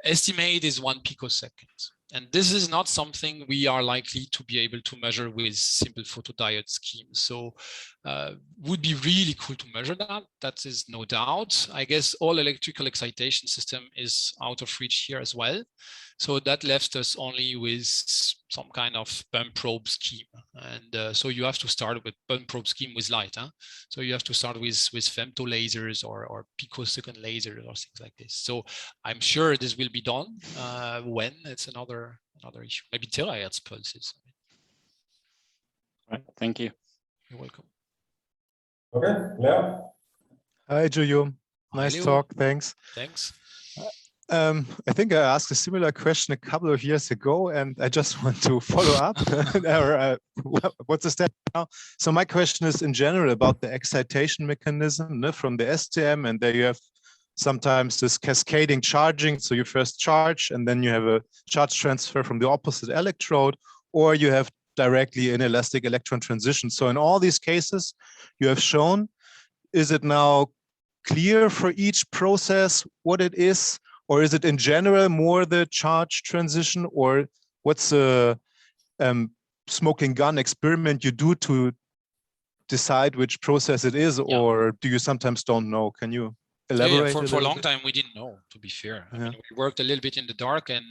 estimate is 1 picosecond. And this is not something we are likely to be able to measure with simple photodiode schemes. So would be really cool to measure that. That is no doubt. I guess all electrical excitation system is out of reach here as well. So that left us only with some kind of bump probe scheme. And so you have to start with bump probe scheme with light. Huh? So you have to start with femto lasers or picosecond lasers or things like this. So I'm sure this will be done. When, it's another issue. Maybe terahertz pulses. Right. Thank you. You're welcome. Okay, Leo. Hi, Guillaume. Nice Leo. talk. Thanks. Thanks. I think I asked a similar question a couple of years ago, and I just want to follow up. What's the step now? So my question is in general about the excitation mechanism from the STM, and there you have sometimes this cascading charging. So you first charge, and then you have a charge transfer from the opposite electrode, or you have directly inelastic electron transition. So in all these cases you have shown, is it now clear for each process what it is? or is it in general more the charge transition, or what's the smoking gun experiment you do to decide which process it is, or do you sometimes don't know? Can you elaborate? For a long time we didn't know, to be fair. I mean, we worked a little bit in the dark, and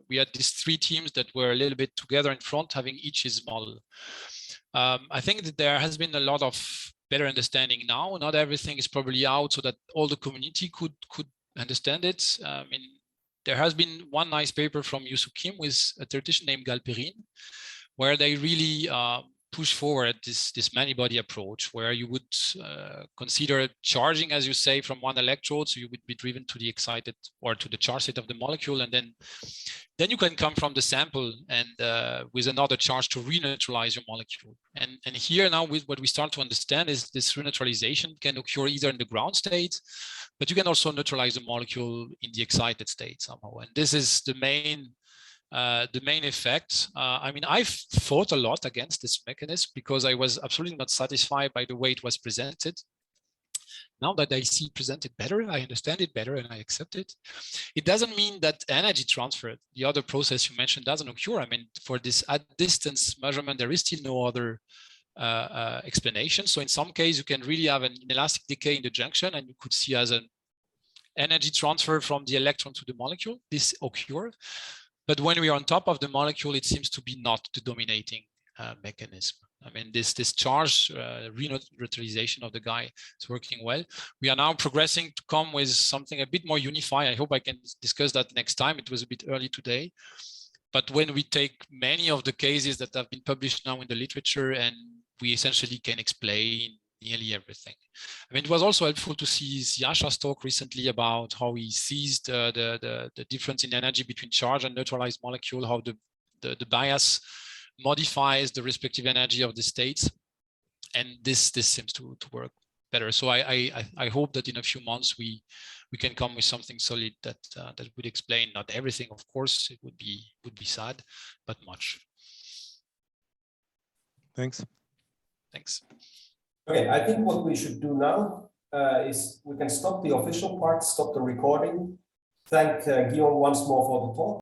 we had these three teams that were a little bit together in front, having each his model. I think that there has been a lot of better understanding now. Not everything is probably out so that all the community could understand it. I mean, there has been one nice paper from Yusu Kim with a theoretician named Galperin, where they really push forward this many-body approach, where you would consider charging, as you say, from one electrode, so you would be driven to the excited or to the charge state of the molecule, and then you can come from the sample and with another charge to reneutralize your molecule. And here now, with what we start to understand is this reneutralization can occur either in the ground state, but you can also neutralize the molecule in the excited state somehow. And this is the main effect. I mean, I've fought a lot against this mechanism because I was absolutely not satisfied by the way it was presented. Now that I see presented better, I understand it better and I accept it. It doesn't mean that energy transfer, the other process you mentioned, doesn't occur. I mean, for this at distance measurement, there is still no other explanation. So in some case, you can really have an inelastic decay in the junction, and you could see as an energy transfer from the electron to the molecule. This occurs. But when we are on top of the molecule, it seems to be not the dominating mechanism. I mean, this charge reneutralization of the guy is working well. We are now progressing to come with something a bit more unified. I hope I can discuss that next time. It was a bit early today. But when we take many of the cases that have been published now in the literature, and we essentially can explain nearly everything. I mean, it was also helpful to see Yasha's talk recently about how he sees the difference in energy between charged and neutralized molecule, how the bias modifies the respective energy of the states, and this seems to work better. So I hope that in a few months we can come with something solid that would explain not everything. Of course, it would be sad, but much. Thanks. Thanks. Okay, I think what we should do now is we can stop the official part, stop the recording. Thank Guillaume once more for the talk.